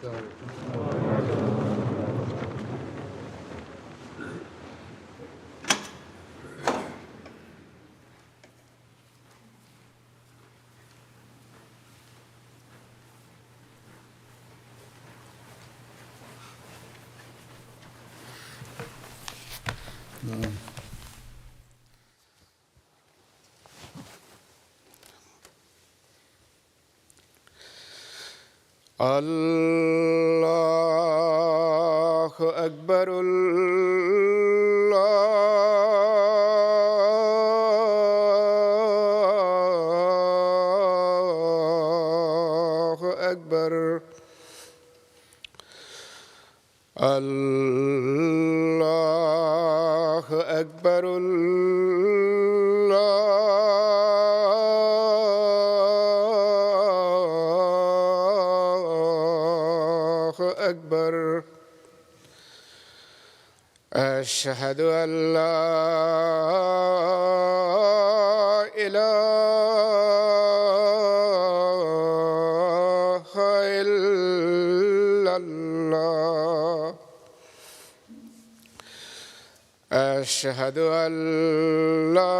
الله أكبر. الله أكبر. الله أكبر. أكبر. أشهد أن لا إله إلا الله. أشهد أن لا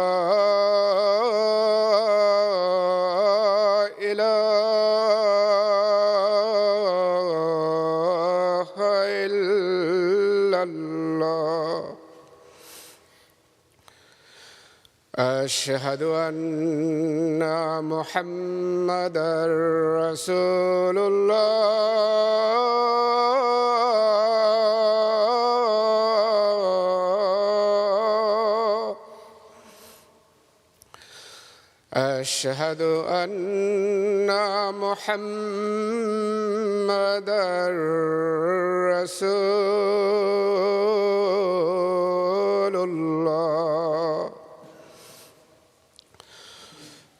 إله إلا الله. أشهد أن محمدًا رسول الله. أشهد أن محمدًا رسول الله.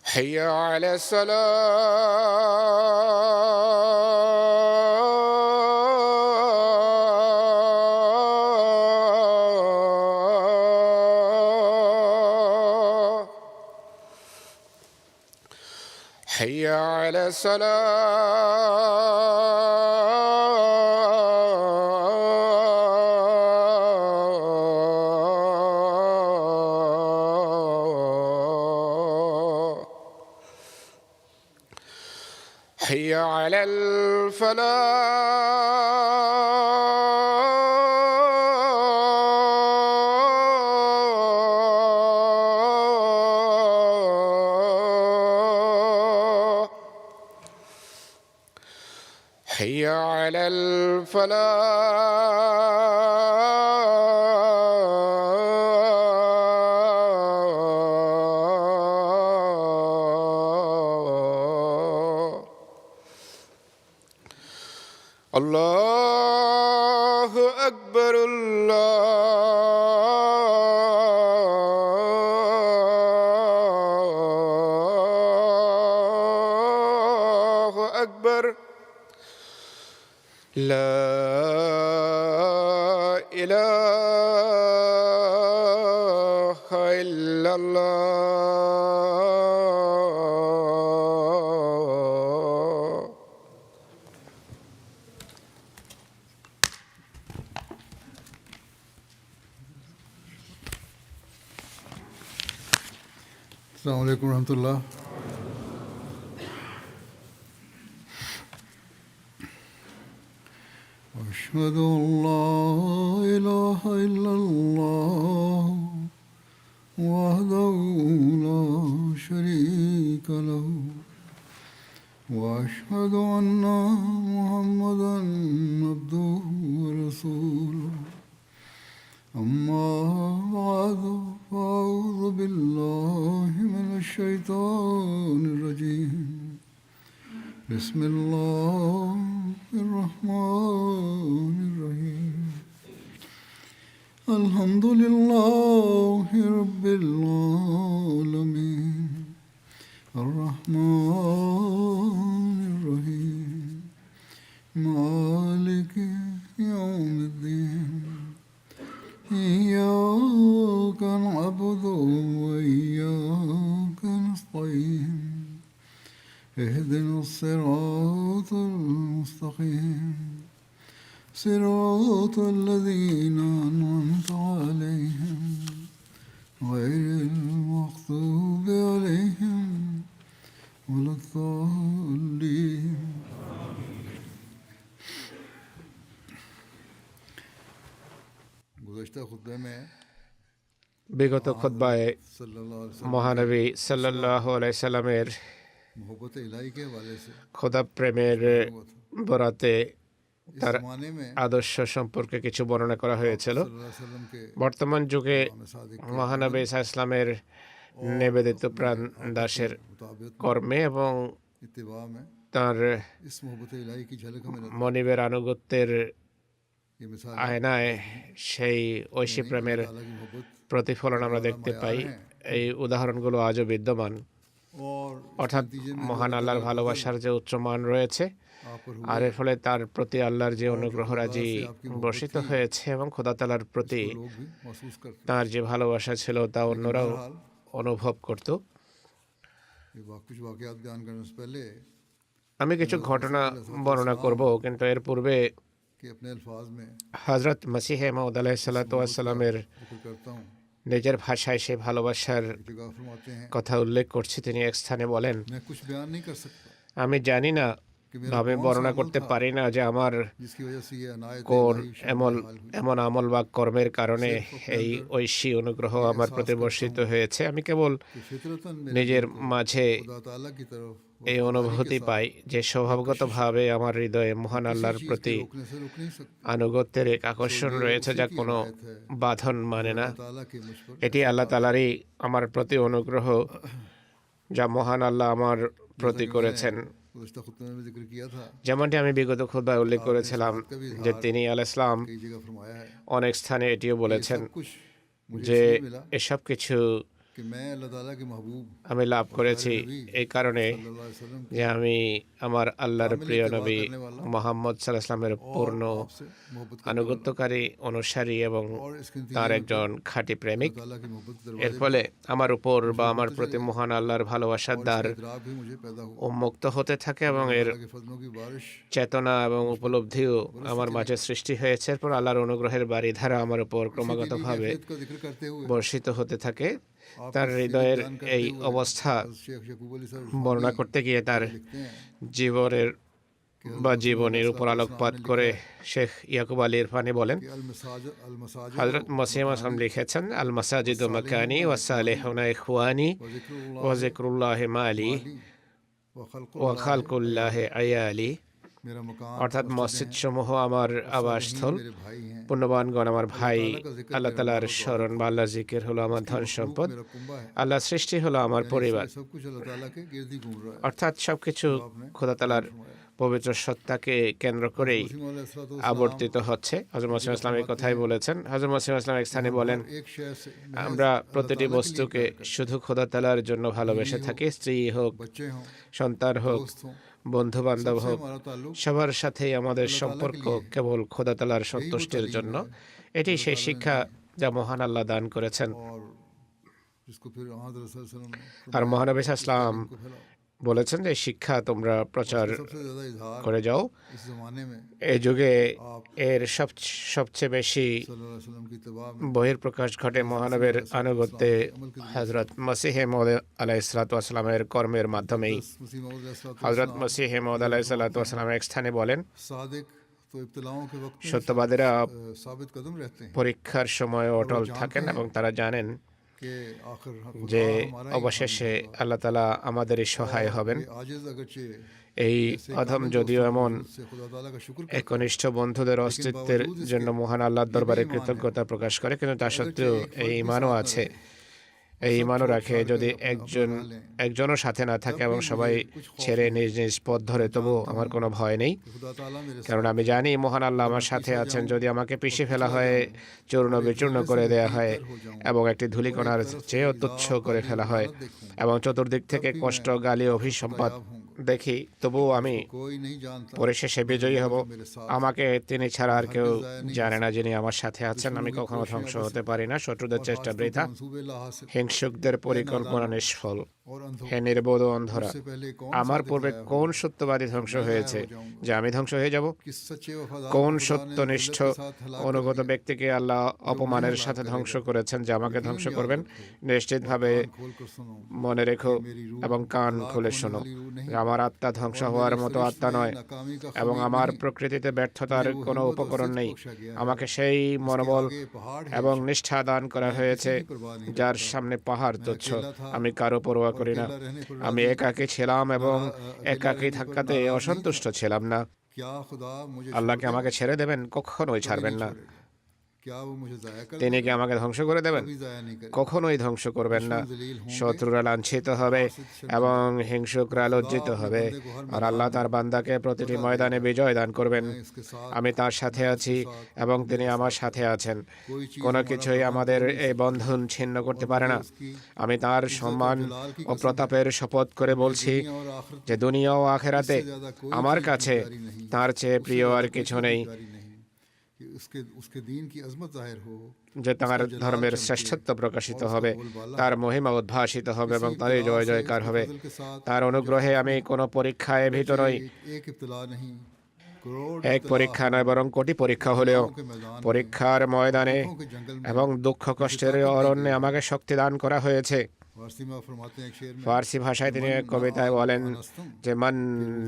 حي على الصلاة. حي على الصلاة. حي على الفلاح. حي على الفلاح. الله أكبر. الله أكبر. لا إله إلا الله. السلام عليكم ورحمة الله. أشهد أن لا إله إلا الله وحده لا شريك له وأشهد أن محمدًا عبده ورسوله. أما بعد فأعوذ بالله من الشيطان الرجيم. بسم الله الرحمن الرحيم. الحمد لله رب العالمين. الرحمن الرحيم. مالك يوم الدين. إياك نعبد وإياك نستعين. اهدنا الصراط المستقيم. صراط الذين أنعمت عليهم غير المغضوب عليهم ولا الضالين. गुज़श्ता खुतबे में বিগত খুতবায় सल्लल्लाहु अलैहि वसल्लम মহানবী সাল্লাল্লাহু আলাইহি সাল্লামের मोहब्बत इलाही के हवाले से খোদা প্রেমের বরাতে इस তার ज़माने में আদর্শ সম্পর্কে কিছু বর্ণনা করা হয়েছিল। सल्लल्लाहु अलैहि वसल्लम के বর্তমান যুগে इमाम सादिक के মহানবী ইসলামের নিবেদিত প্রাণ দাসের मुताबिक কর্মে এবং इत्तिबा में তার इस मोहब्बत इलाही की झलक हमें नजर মনিবের আনুগত্যের ये मिसाल আয়নায় সেই ঐশী প্রেমের ताला की मोहब्बत প্রতিফলন আমরা দেখতে পাই। এই উদাহরণগুলো আজও বিদ্যমান। और অর্থাৎ মহান আল্লাহর ভালোবাসার যে উচ্চমান রয়েছে आप पर আর এর ফলে তার প্রতি আল্লাহর যে অনুগ্রহরাজি বর্ষিত হয়েছে এবং খোদা তাআলার প্রতি लोग भी महसूस करते তার যে ভালোবাসা ছিল তা অন্যরাও অনুভব করত। हैं। ये कुछ वाकयात बयान करने से पहले আমি কিছু ঘটনা বর্ণনা করব, কিন্তু এর পূর্বে कि अपने अल्फाज में হযরত মসিহ মাউদ আলাইহিস সালাতু ওয়াস সালামের जिक्र करता हूँ। নিজের ভাষায় সেই ভালোবাসার एक जगह फरमाते हैं কথা उल्लेख করছি। তিনি এক স্থানে বলেন, मैं कुछ बयान नहीं कर सकता আমি জানি না বা আমি বর্ণনা করতে পারি না যে আমার जिसकी वजह से ये अनायत কোন इलाही এমন शामिल हुई। এমন আমল বা কর্মের কারণে এই ঐশী অনুগ্রহ আমার প্রতি বর্ষিত হয়েছে। আমি কেবল कि फितरतन मेरे নিজের মাঝে खुदा ताला की तरफ এই অনুভূতি পাই যে স্বভাবগতভাবে আমার হৃদয়ে মহান আল্লাহর প্রতি रोकने से रुक नहीं सकता। আনুগত্যের এক আকর্ষণ রয়েছে যা কোনো বাঁধন মানে না। ताला की मुझ पर এটি আল্লাহ তাআলারই আমার প্রতি অনুগ্রহ যা মহান আল্লাহ আমার প্রতি করেছেন। गुज़श्ता खुतबे में जिक्र किया था, যেমনটি আমি বিগত খুতবায় উল্লেখ করেছিলাম যে তিনি আলাইহিস সালাম कई जगह फरमाया है অনেক স্থানে এটিও বলেছেন सब कुछ मुझे যে इसलिए मिला এসব কিছু कि मैं अल्लाह ताला के महबूब আমি লাভ করেছি এই কারণে सल्लल्लाहु अलैहि वसल्लम যে আমি আমার আল্লাহর প্রিয় নবী মুহাম্মদ সাল্লাল্লাহু আলাইহি ওয়াসাল্লামের পূর্ণ से मोहब्बत আনুগত্যকারী অনুসারী এবং और इसके তার नतीजे একজন খাঁটি প্রেমিক। ताला की मोहब्बत এর दरवाजे ফলে আমার উপর বা আমার প্রতি মহান আল্লাহর ভালোবাসার দ্বার इदराक भी मुझे पैदा हुआ। উন্মুক্ত হতে থাকে এবং এর अल्लाह के फजलों की बारिश চেতনা এবং উপলব্ধিও আমার মাঝে সৃষ্টি হয়েছে। এরপর আল্লাহর অনুগ্রহের বারিধারা আমার উপর ক্রমাগতভাবে का जिक्र करते हुए বর্ষিত হতে থাকে। তার হৃদয়ের এই অবস্থা शेख यकूब अली साहब বর্ণনা করতে গিয়ে তার लिखते हैं জীবনের বা জীবনের উপর আলোকপাত করে শেখ ইয়াকুব আলী ইরফানি বলেন, कि अल-मसाजिद হযরত মসিহ মাসলাম লিখেছেন, আল মাসাজিদু মাকানি ওয়া সালিহুনা ইখওয়ানি ওয়া যিকরুল্লাহি মালি व खल्क़ ওয়া খালকুল্লাহি আয়ালি। मेरा मकान অর্থাৎ মসজিদ সমূহ আমার আবাসস্থল, मेरे भाई हैं, পুণ্যবানগণ আমার ভাই, আল্লাহ তাআলার স্মরণ বা আল্লাহর জিকির হলো আমার ধন সম্পদ, मेरा कुंबा है। আল্লাহর সৃষ্টি হলো আমার পরিবার। सब कुछ अल्लाह ताला के गिर्द ही घूम रहा है। অর্থাৎ সবকিছু খোদা তাআলার পবিত্র সত্তাকে কেন্দ্র করেই मुस्लिम अलैहिस्सलातु আবর্তিত হচ্ছে। হযরত মসিহ ইসলাম এই কথাই বলেছেন। হযরত মসিহ ইসলাম এক স্থানে বলেন, एक शय से আমরা প্রতিটি বস্তুকে শুধু খোদা তাআলার জন্য ভালোবেসে থাকি। স্ত্রী হোক, बच्चे हों, সন্তান হোক, दोस्त हों, বন্ধু বান্ধব से হোক, हमारा ताल्लुक সবার সাথেই আমাদের সম্পর্ক কেবল খোদা তাআলার সন্তুষ্টির জন্য। এটি সেই শিক্ষা যা মহান আল্লাহ দান করেছেন। और जिसको फिर हज़रत सल्लल्लाहु अलैहि वसल्लम আর মহানবী সাল্লাল্লাহু আলাইহি को फैलाओ। বলেছেন যে শিক্ষা তোমরা প্রচার सबसे ज़्यादा इजहार করে যাও। इस ज़माने में এই যুগে এর সবচেয়ে বেশি सल्लल्लाहु अलैहि वसल्लम की इत्तिबा में বহিঃপ্রকাশ ঘটে মহানবের আনুগত্যে হযরত মসিহ মাউদ আলাইহিস সালাতু ওয়াস সালামের কর্মের মাধ্যমেই। मसीह मौद अलैहिस्सलातु হযরত মসিহ মাউদ আলাইহিস সালাতু ওয়াস সালাম এক স্থানে বলেন, सादिक तो इब्तिलाओं के वक्त में সত্যবাদীরা साबित कदम रहते हैं পরীক্ষার সময় অটল থাকেন এবং তারা জানেন कि आखिर যে অবশেষে আল্লাহ তাআলা আমাদেরই সহায় হবেন। आजिज़ अगरचे এই অধম যদিও এমন से खुदा ताला का शुक्र একনিষ্ঠ বন্ধুদের অস্তিত্বের জন্য মহান আল্লাহর দরবারে কৃতজ্ঞতা প্রকাশ করে, কিন্তু তা সত্ত্বেও এই ঈমানও আছে, এই ঈমানও রাখে যদি একজনও সাথে না থাকে এবং সবাই ছেড়ে নিজ নিজ পথ ধরে, তবুও আমার কোনো ভয় নেই, खुदा ताला मेरे কারণ আমি জানি মহান আল্লাহ আমার সাথে আছেন। যদি আমাকে পিষে ফেলা হয়, চূর্ণ বিচূর্ণ করে দেয়া হয় এবং একটি ধূলিকণার চেয়েও তুচ্ছ করে ফেলা হয় এবং চতুর্দিক থেকে কষ্ট, গালি, অভিসম্পাত দেখি, তবুও আমি कोई नहीं जानता পরিশেষে বিজয়ী হব। मेरे साथ আমাকে তিনি ছাড়া আর কেউ জানে না যিনি আমার সাথে আছেন। আমি কখনো ধ্বংস হতে পারি না। শত্রুদের চেষ্টা বৃথা, मंसूबे ला हासिल হিংসুকদের পরিকল্পনা নিষ্ফল। और अंधों হে নির্বোধ ও অন্ধরা, से पहले कौन আমার सादिक পূর্বে लाया होगा কোন সত্যবাদী ধ্বংস হয়েছে যে আমি ধ্বংস হয়ে যাব? कि सच्चे वफादार কোন को खुदा ने সত্যনিষ্ঠ जिल्लत के साथ हलाक कर অনুগত दिया। ব্যক্তিকে আল্লাহ অপমানের সাথে ধ্বংস করেছেন যে আমাকে ধ্বংস করবেন? নিশ্চিতভাবে कान खोल कर सुनो মনে রেখো এবং কান খুলে শোনো যে আমার আত্মা ধ্বংস হওয়ার মতো আত্মা নয় नाकामी का এবং আমার প্রকৃতিতে ব্যর্থতার কোনো উপকরণ নেই। আমাকে সেই মনোবল এবং নিষ্ঠা দান করা হয়েছে যার সামনে পাহাড় তুচ্ছ। আমি কারো পরোয়া করি না। আমি একাকী ছিলাম এবং একাকী থাকাতে অসন্তুষ্ট ছিলাম না। क्या खुदा मुझे আল্লাহকে আমাকে ছেড়ে দেবেন? কখনোই ছাড়বেন না। क्या वो मुझे जाया कर তিনি কি আমাকে ধ্বংস করে দেবেন? भी जाया नहीं करे কখনোই ধ্বংস করবেন না। শত্রুরা লাঞ্ছিত হবে এবং হিংসুকরা লজ্জিত হবে, আর আল্লাহ তার বান্দাকে প্রতিটি ময়দানে বিজয় দান করবেন। इसके साथ আমি তার সাথে আছি এবং তিনি আমার সাথে আছেন। কোনো কিছুই আমাদের এই বন্ধন ছিন্ন করতে পারে না। আমি তার সম্মান ও প্রতাপের শপথ করে বলছি और आखिरत যে দুনিয়া ও আখেরাতে আমার কাছে তার চেয়ে প্রিয় আর কিছু নেই। जारी नहीं कि उसके दीन की अजमत जाहिर हो, যে তার ধর্মের শ্রেষ্ঠত্ব প্রকাশিত হবে, তার মহিমা উদ্ভাসিত হবে এবং তারই জয় জয়কার হবে। তার অনুগ্রহে আমি কোনো পরীক্ষায় ভীত নই। एक इब्तला नहीं करोड़ এক পরীক্ষা নয় বরং কোটি পরীক্ষা হলেও के मैदान পরীক্ষার ময়দানে के जंगल में এবং দুঃখ কষ্টের অরণ্যে আমাকে শক্তি দান করা হয়েছে। फारसी में फरमाते हैं एक शेर में ফার্সি ভাষায় তিনি এক কবিতায় বলেন যে মান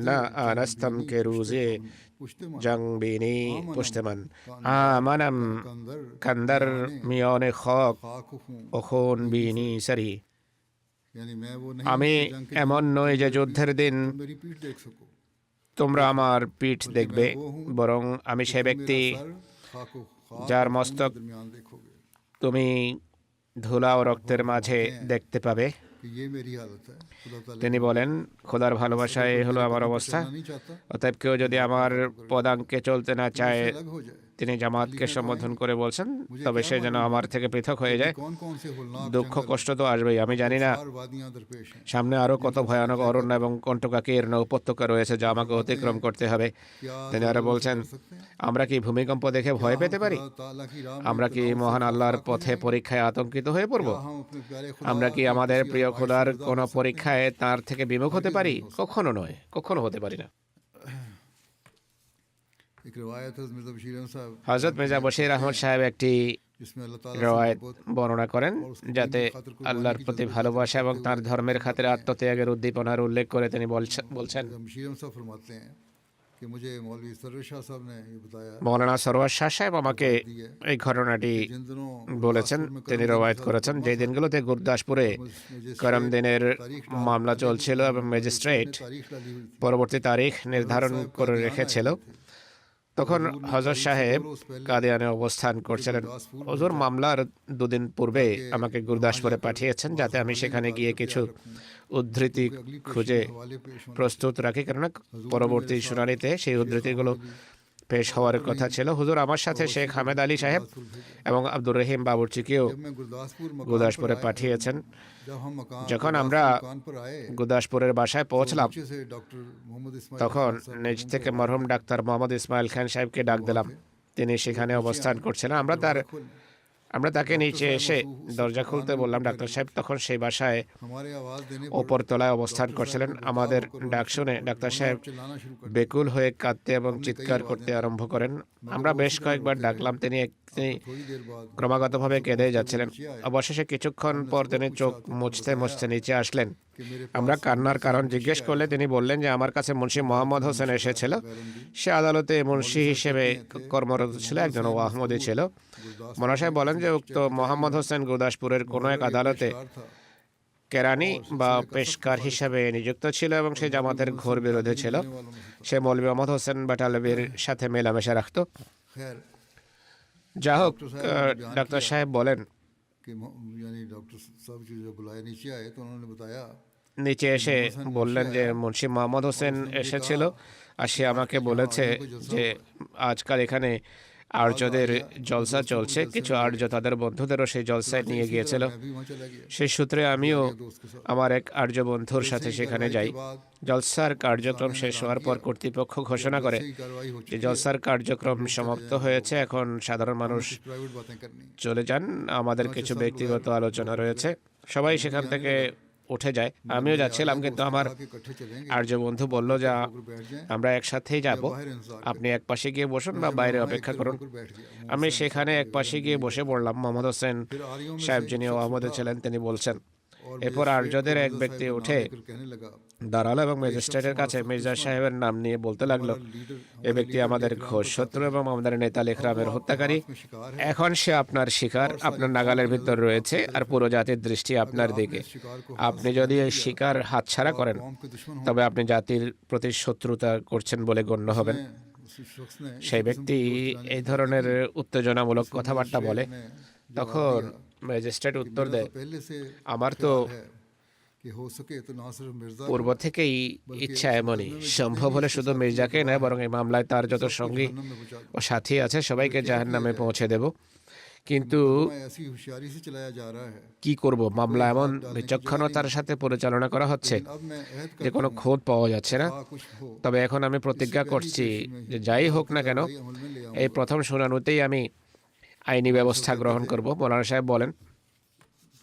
না আনাস্তম কে রুজে पुश्ते জং বিনি পুষ্টেমান আমানাম अंदर কান্দার মিয়নে খক खाक हूँ ওখন বিনি সারি। यानी मैं वो नहीं আমি कि जंग के এমন নই যে যুদ্ধের দিন तुम मेरी पीठ देख सको, তোমরা আমার পিঠ দেখবে, বরং আমি সে ব্যক্তি सर खाक व खाक যার মস্তক दरमियान देखोगे তুমি ধুলা ও রক্তের মাঝে দেখতে পাবে। कि ये मेरी हालत है। खुदा ताला তিনি বলেন, খোদার ভালোবাসায় এই হলো আমার অবস্থা। नहीं चाहता অতএব কেউ যদি আমার পদাঙ্কে চলতে না চায়, अलग हो जाए। তিনি জামাতকে সম্বোধন করে বলছেন, তবে সে যেন আমার থেকে পৃথক হয়ে যায়। कौन कौन से होलनाक দুঃখ কষ্ট তো আসবেই। আমি জানি না चार वादियां दरपेश हैं। সামনে আরো কত ভয়ানক অরণ্য এবং কণ্টকাকীর্ণ উপত্যকা রয়েছে যা আমাকে অতিক্রম করতে হবে। তিনি আরো বলছেন, আমরা কি ভূমিকম্প দেখে ভয় পেতে পারি? खुदा ताला की राह में আমরা কি মহান আল্লাহর পথে পরীক্ষায় আতঙ্কিত হয়ে পড়ব? हम अपने प्यारे खुदा আমরা কি আমাদের প্রিয় খোদার কোনো পরীক্ষায় তার থেকে বিমুখ হতে পারি? কখনো নয়, কখনো হতে পারি না। एक रिवायत है मिर्जा बशीर अहमद साहब হযরত মির্জা বশির আহমদ সাহেব একটি जिसमें अल्लाह ताला রওয়ায়াত से मोहब्बत বর্ণনা করেন যাতে আল্লাহর প্রতি ভালোবাসা এবং তার ধর্মের খাতিরে আত্মত্যাগের উদ্দীপনার উল্লেখ করে তিনি বলছেন बशीर अहमद साहब फरमाते हैं कि मुझे मौलवी सरवर शाह साहब ने ये बताया মৌলানা সরওয়ার শাহ সাহেব আমাকে এই ঘটনাটি जिन दिनों বলেছেন, তিনি রওয়ায়াত করেছেন যে দিনগুলোতে গুরদাসপুরে করম দিনের মামলা চলছিল এবং ম্যাজিস্ট্রেট तारीख डाली हुई थी। পরবর্তী তারিখ নির্ধারণ করে রেখেছিল, তখন হযরত সাহেব কাদিয়ানে অবস্থান করছিলেন। হুজুর মামলার দুদিন পূর্বে আমাকে গুরদাসপুরে পাঠিয়েছেন যাতে আমি সেখানে গিয়ে কিছু উদ্ধৃতি খুঁজে हवाले पेश होने প্রস্তুত রাখি, কেননা পরবর্তী শুনানিতে সেই উদ্ধৃতিগুলো পেশ হওয়ার কথা ছিল। হুজুর আমার সাথে শেখ হামেদ আলী সাহেব এবং আব্দুর রহিম বাবুর্চিকেও मैं गुरदासपुर मकान গুরদাসপুরে পাঠিয়েছেন। जब हम मकान যখন আমরা मकान पर आए গুরদাসপুরের বাসায় পৌঁছলাম, नीचे से डॉक्टर मोहम्मद इस्माइल তখন নিজ থেকে মরহুম ডাক্তার মোহাম্মদ ইসমাইল খান সাহেবকে ডাক দিলাম। তিনি সেখানে অবস্থান করছিলেন। আমরা তাকে নিচে এসে দরজা খুলতে বললাম। ডাক্তার সাহেব তখন সেই বাসায় हमारे आवाज देने ওপর তলায় অবস্থান করছিলেন। আমাদের ডাক শুনে ডাক্তার সাহেব चिल्लाना शुरू कर বেকুল হয়ে কাঁদতে এবং চিৎকার করতে আরম্ভ করেন। আমরা বেশ কয়েকবার ডাকলাম, তিনি थोड़ी देर बाद ক্রমাগতভাবে কেঁদে যাচ্ছিলেন। অবশেষে কিছুক্ষণ পর তিনি চোখ মুছতে মুছতে নিচে আসলেন। कि मेरे আমরা কান্নার কারণ জিজ্ঞেস করলে তিনি বললেন যে আমার কাছে মুন্সি মোহাম্মদ হোসেন এসেছিল। সে আদালতে মুন্সি হিসেবে কর্মরত ছিল, একজন আহমদি ছিল। মোনা সাহেব বলেন যে উক্ত মোহাম্মদ হোসেন গুরদাসপুরের কোনো এক আদালতে था কেরানি বা পেশকার হিসাবে নিযুক্ত ছিল এবং সে জামাতের ঘোর বিরোধী ছিল। সে মৌলভী মোহাম্মদ হোসেন বাটালবির সাথে মেলামেশা রাখত। खैर যা হোক, ডাক্তার সাহেব বলেন कि यानी डॉक्टर साहब जी जब बुलाए नीचे आए तो उन्होंने बताया নিচে এসে বললেন যে মুন্সি মোহাম্মদ হোসেন এসেছিল আর সে আমাকে বলেছে যে আজকাল এখানে আর্যদের জলসা চলছে, কিছু আর্য তাদের বন্ধুদেরও সেই জলসায় নিয়ে গিয়েছিল। मैं भी वहाँ चला गया সেই সূত্রে আমিও আমার এক আর্য বন্ধুর সাথে সেখানে যাই। জলসার কার্যক্রম শেষ হওয়ার পর কর্তৃপক্ষ ঘোষণা করে सही कार्रवाई हो যে चुकी জলসার কার্যক্রম সমাপ্ত হয়েছে, এখন সাধারণ মানুষ है प्राइवेट बातें करनी চলে যান, আমাদের কিছু ব্যক্তিগত আলোচনা রয়েছে। সবাই সেখান থেকে উঠে যায়। আমিও যাচ্ছিলাম, কিন্তু আমার कि इकट्ठे चलेंगे আর্য বন্ধু বলল যে होकर बैठ जाएं আমরা একসাথেই যাব, बाहर इंतजार আপনি এক পাশে গিয়ে বসুন বা বাইরে অপেক্ষা করুন। होकर बैठ गया আমি সেখানে এক পাশে গিয়ে বসে পড়লাম। মোহাম্মদ হোসেন फिर आर्यों में সাহেব से যিনি আহমদে ছিলেন তিনি বলছেন। और এরপর আর্যদের এক ব্যক্তি উঠে फिर कहने लगा দাঁড়ালো এবং ম্যাজিস্ট্রেটের কাছে মির্জা সাহেবের নাম নিয়ে বলতে লাগলো, लीडर এ ব্যক্তি আমাদের ঘোষ শত্রু এবং আমাদের নেতা লেখরামের হত্যাকারী। में शिकार है এখন সে আপনার শিকার, আপনার নাগালের ভিতর রয়েছে, আর পুরো জাতির দৃষ্টি আপনার দিকে। शिकार को আপনি যদি এই শিকার হাতছাড়া করেন कौम के दुश्मन हो তবে আপনি জাতির প্রতি শত্রুতা করছেন বলে গণ্য হবেন। उस शख्स ने সেই ব্যক্তি এই ধরনের উত্তেজনামূলক কথাবার্তা বলে। তখন ম্যাজিস্ট্রেট উত্তর দেয়, पहले से আমার তো है कि हो सके तो ना सिर्फ मिर्जा পূর্ব থেকেই ইচ্ছা এমনই, সম্ভব হলে শুধু মির্জাকে নয় বরং এই মামলায় তার যত সঙ্গী जहन्नम में पहुंचा ও সাথী আছে সবাইকে জাহান্নামে পৌঁছে দেব। কিন্তু मैं ऐसी होशियारी से चलाया जा रहा है কি করব, মামলা এমন বিচক্ষণতার সাথে পরিচালনা করা হচ্ছে अब मैं अहद যে কোনো খোঁজ পাওয়া যাচ্ছে না। का कुछ हो তবে এখন আমি প্রতিজ্ঞা করছি যে যাই হোক না কেন अमल में ले এই প্রথম শুনানিতেই আমি আইনি ব্যবস্থা গ্রহণ করব। মৌলানা সাহেব বলেন,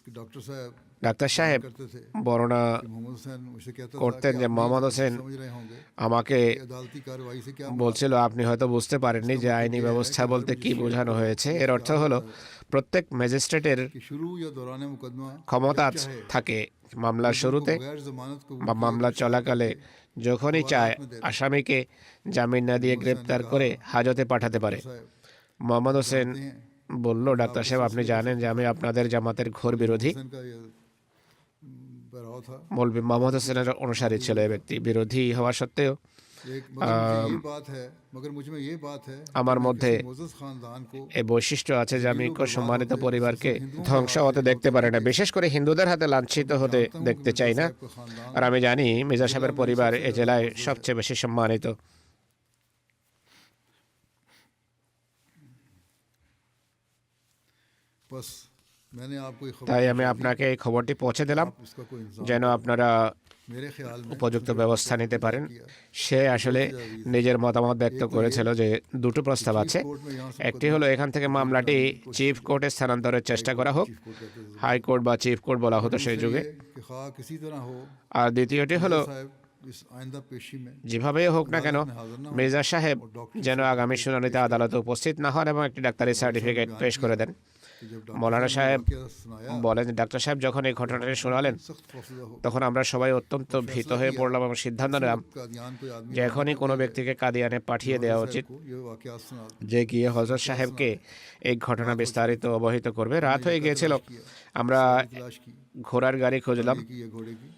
कि डॉक्टर साहब ডাক্তার সাহেব करते थे বর্ণনা कि मोहम्मद हुसैन मुझसे कहता था করতেন कि যে आप মোহাম্মদ नहीं হোসেন समझ रहे होंगे আমাকে कि अदालती कार्रवाई से क्या বলছিল, আপনি হয়তো বুঝতে পারেননি যে আইনি ব্যবস্থা বলতে কি বোঝানো হয়েছে। এর অর্থ হলো প্রত্যেক ম্যাজিস্ট্রেটের कि शुरू या दौरान मुकदमा ক্ষমতা থাকে মামলার শুরুতে बगैर जमानत को বা মামলা চলাকালে যখনই চায় আসামিকে জামিন না দিয়ে গ্রেপ্তার করে হাজতে পাঠাতে পারে। মোহাম্মদ হোসেন বলল, ডাক্তার সাহেব আপনি জানেন যে আমি আপনাদের জামাতের ঘোর বিরোধী। हुसैन का ये बहराव था মৌলভী মোহাম্মদ হোসেনের অনুসারী ছিল এই ব্যক্তি। বিরোধী হওয়া সত্ত্বেও एक मगर मुझ में ये बात है আমার মধ্যে मोअज़्ज़ज़ खानदान को এই বৈশিষ্ট্য আছে যে আমি সম্মানিত পরিবারকে ধ্বংস হতে দেখতে পারি না, বিশেষ করে হিন্দুদের হাতে লাঞ্ছিত হতে দেখতে চাই না। আর আমি জানি মির্জা সাহেবের পরিবার এ জেলায় সবচেয়ে বেশি সম্মানিত। बस मैंने आपको ये खबर তাই আমি আপনাকে এই খবরটি পৌঁছে দিলাম उसका कोई इंतजाम যেন আপনারা मेरे ख्याल में উপযুক্ত ব্যবস্থা নিতে পারেন। সে আসলে নিজের মতামত ব্যক্ত করেছিল যে দুটো প্রস্তাব আছে। कोर्ट में यहाँ से একটি হলো এখান থেকে মামলাটি চিফ কোর্টে স্থানান্তরের চেষ্টা করা হোক, कोर्ट कहते थे হাইকোর্ট বা চিফ কোর্ট বলা হতো সেই যুগে। कि खा किसी तरह हो আর দ্বিতীয়টি হলো साहब इस आइंदा पेशी में যেভাবেই হোক না কেন মির্জা সাহেব যেন আগামী শুনানিতে আদালতে উপস্থিত না হন এবং একটি ডাক্তারি সার্টিফিকেট পেশ করে দেন। कि जब মৌলানা সাহেব क्या सुनाया বলেন, ডাক্তার साहब যখন এই ঘটনাটি শোনালেন सख्त खौफजदा हो তখন আমরা সবাই অত্যন্ত ভীত হয়ে পড়লাম এবং সিদ্ধান্ত নিলাম कादियान कोई आदमी যে এখনই কোনো ব্যক্তিকে কাদিয়ানে পাঠিয়ে দেওয়া উচিত, को ये वाकयात सुना যে গিয়ে হযরত সাহেবকে এই ঘটনা বিস্তারিত অবহিত করবে। রাত হয়ে গিয়েছিল, আমরা तलाश की ঘোড়ার গাড়ি খুঁজলাম। की या घोड़े की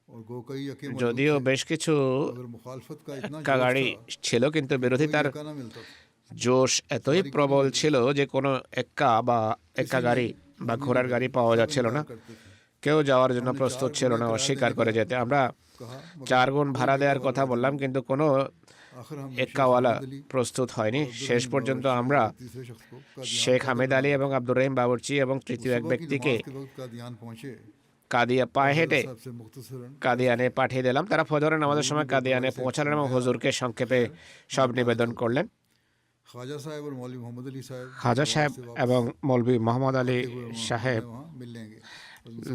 और गोकई यके যদিও বেশ কিছু अगर मुखालफत का इतना এক্কা গাড়ি ছিল, কিন্তু বিরোধিতার जोश ना मिलता জোশ এতই প্রবল ছিল যে কোনো এক্কা গাড়ি বা ঘোড়ার গাড়ি পাওয়া যাচ্ছিল না। करते थे কেউ যাওয়ার জন্য প্রস্তুত ছিল না, অস্বীকার করে যেতে। আমরা कहा 4 গুণ ভাড়া দেওয়ার কথা বললাম, কিন্তু কোনো आखिर हम এক্কাওয়ালা প্রস্তুত হয়নি। শেষ পর্যন্ত আমরা तीसरे शख्स को শেখ হামিদ আলী এবং আব্দুর রহিম বাবুর্চি এবং তৃতীয় এক ব্যক্তিকে के वक्त कादियान पहुंचे কাদিয়া পায়ে হেঁটে सबसे मुख्तसरन কাদিয়ানে পাঠিয়ে দিলাম। তারা ফজরের নামাজের সময় কাদিয়ানে পৌঁছালেন এবং হুজুরকে সংক্ষেপে সব নিবেদন করলেন। ख्वाजा साहब और मौलवी मोहम्मद अली साहब খাজা সাহেব এবং মৌলভী মোহাম্মদ আলী সাহেব वहाँ मिल लेंगे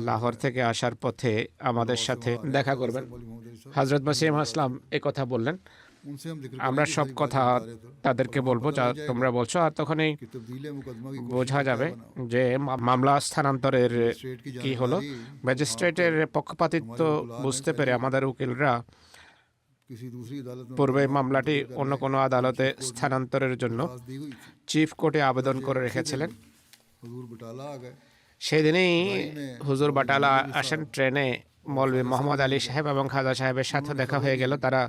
লাহোর থেকে আসার পথে আমাদের সাথে দেখা করবেন। मौलवी मोहम्मद अली साहब হযরত মসিহ আসলাম এই কথা বললেন, उनसे हम जिक्र আমরা करेंगे সব सारी কথা बातें बता रहे थे তাদেরকে বলবো যা তোমরা বলছো। আর তখনই कि तब्दील मुकदमा की বোঝা যাবে যে মামলা স্থানান্তরের स्टेट की কি হলো। ম্যাজিস্ট্রেটের পক্ষপাতিত্ব বুঝতে পেরে আমাদের উকিলরা किसी दूसरी अदालत में পূর্বে মামলাটি অন্য কোনো আদালতে স্থানান্তরের জন্য पास दी हुई थी চিফ কোর্টে আবেদন করে রেখেছিলেন। हुजूर बटाला आ गए সেদিনই হুজুর বাটালা আসেন ট্রেনে। মৌলভী মোহাম্মদ আলী সাহেব এবং খাজা সাহেবের সাথে দেখা হয়ে গেল। তারা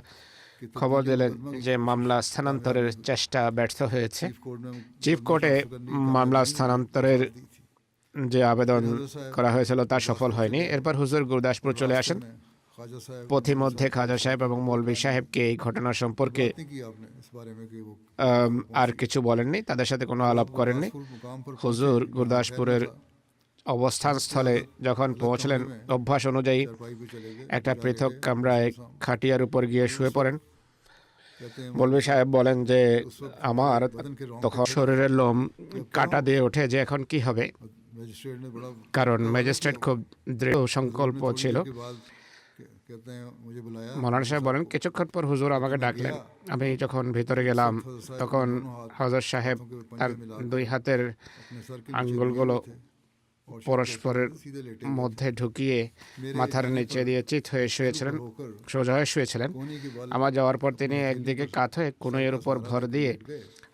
খবর দিলেন যে মামলা স্থানান্তরের চেষ্টা ব্যর্থ হয়েছে। चीफ कोर्ट में চিফ কোর্টে মামলা স্থানান্তরের दी थी যে আবেদন করা হয়েছিল তা সফল হয়নি। এরপর হুজুর গুরদাসপুর চলে আসেন। ख्वाजा साहब পথিমধ্যে খাজা সাহেব এবং মৌলভী সাহেবকে এই ঘটনা সম্পর্কে नहीं की आपने इस बारे में कि वो আর কিছু বলেননি, তাদের সাথে কোনো আলাপ করেননি। मुकाम पर হুজুর গুরদাসপুরের অবস্থান স্থলে যখন পৌঁছলেন, অভ্যাস অনুযায়ী चारपाई पे चले गए। একটা পৃথক কামরায় খাটিয়ার উপর গিয়ে শুয়ে পড়েন। कहते हैं মৌলভী সাহেব বলেন যে আমার बदन के रोंग তখন শরীরের লোম কাটা দিয়ে ওঠে যে এখন কি হবে, मजिस्ट्रेट ने बड़ा কারণ ম্যাজিস্ট্রেট খুব দৃঢ় সংকল্প ছিল। के बाद कहते हैं मुझे बुलाया মৌলানা সাহেব বলেন কিছুক্ষণ পর হুজুর আমাকে ডাকলেন। আমি যখন ভিতরে গেলাম তখন হযরত সাহেব তার দুই হাতের अपने सर के আঙ্গুলগুলো और পরস্পরের सीधे लेटे মধ্যে ঢুকিয়ে মাথার নিচে দিয়ে চিত হয়ে শুয়েছিলেন, होकर সোজা হয়ে শুয়েছিলেন। कोने के बाल আমার যাওয়ার পর তিনি একদিকে কাত হয়ে কোণের উপর ভর দিয়ে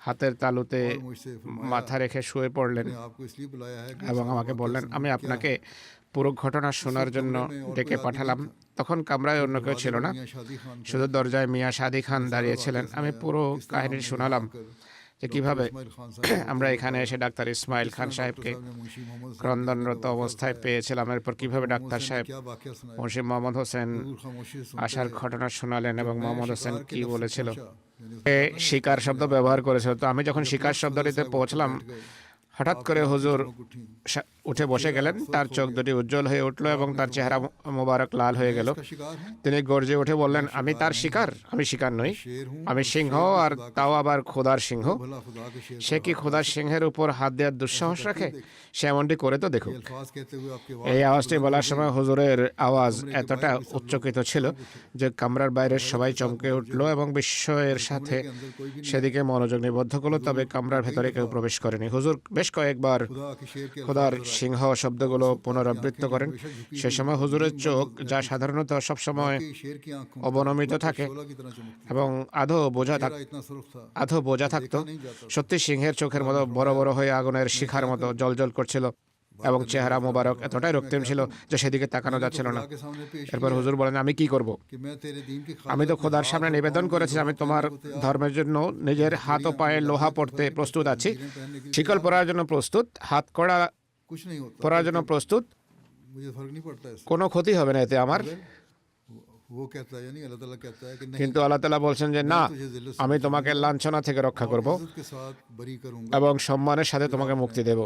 হাতের তালুতে मुझसे মাথা রেখে শুয়ে পড়লেন आपको इसलिए बुलाया है कि এবং আমাকে বললেন আমি আপনাকে পুরো ঘটনা শোনার জন্য ডেকে পাঠালাম। তখন কামরায় অন্য কেউ ছিল না, मियां शादी खान শুধু দরজায় মিয়া শাদি খান দাঁড়িয়েছিলেন। আমি পুরো কাহিনী শোনালাম যে কিভাবে इस्माइल खान साहब আমরা এখানে এসে ডাক্তার ইসমাইল খান সাহেবকে ने मुंशी मोहम्मद ক্রন্দনরত অবস্থায় পেয়েছিলাম। এরপর কিভাবে ডাক্তার সাহেব क्या वाकया सुनाया মুন্সি মোহাম্মদ হোসেন दूर खामोशी से আসার ঘটনা শোনালেন এবং মোহাম্মদ হোসেন কি বলেছিল। यानी এ শিকার শব্দ ব্যবহার করেছিল। তো আমি যখন শিকার শব্দটিতে পৌঁছলাম, হঠাৎ করে হুজুর उठी উঠে বসে গেলেন। তার চোখ দুটি উজ্জ্বল হয়ে উঠল এবং তার চেহারা মোবারক লাল হয়ে গেল। का शिकार हूँ তিনি গর্জে উঠে বললেন আমি তার শিকার, আমি শিকার নই, शेर हूँ আমি সিংহ, আর তাও আবার খোদার সিংহ। भला खुदा के शेर সে কি খোদার সিংহের উপর হাত দেওয়ার দুঃসাহস রাখে? সে এমনটি করে তো দেখুক। अल्फाज कहते हुए आपके এই আওয়াজটি বলার সময় হুজুরের আওয়াজ এতটা উচ্চকিত ছিল যে কামরার বাইরের সবাই চমকে উঠল এবং বিস্ময়ের সাথে अंदर कोई भी সেদিকে মনোযোগ নিবদ্ধ করলো। তবে কামরার ভেতরে কেউ প্রবেশ করেনি। হুজুর বেশ কয়েকবার खुदा के शेर के খোদার সিংহ শব্দগুলো পুনরাবৃত্ত করেন। সে সময় হুজুরের চোখ, যা সাধারণত সবসময় शेर की आंखों অবনমিত থাকে शोला की तरह चमकती এবং আধো इतना सुर्ख था আধো বোঝা থাকতো, সত্যি সিংহের চোখের মতো বড় বড় হয়ে আগুনের শিখার মতো জ্বলজ্বল করছিল এবং চেহারা মোবারক এতটাই রক্তিম ছিল যে সেদিকে তাকানো যাচ্ছিল না। के सामने पेश এরপর হুজুর বলেন আমি কি করব? कि मैं तेरे दीन की আমি তো খোদার সামনে নিবেদন করেছি আমি তোমার ধর্মের জন্য নিজের হাত ও পায়ে লোহা পড়তে প্রস্তুত আছি, শিকল পরার জন্য প্রস্তুত, হাত কড়া कुछ नहीं होता পরার জন্য প্রস্তুত, मुझे फर्क नहीं पड़ता इससे কোনো ক্ষতি হবে না এতে আমার। वो कहता है यानी अल्लाह ताला कहता है कि नहीं কিন্তু আল্লাহ তাআলা বলছেন যে না, আমি তোমাকে লাঞ্ছনা থেকে রক্ষা করব इज्जत के साथ बरी करूंगा এবং সম্মানের সাথে তোমাকে মুক্তি দেব।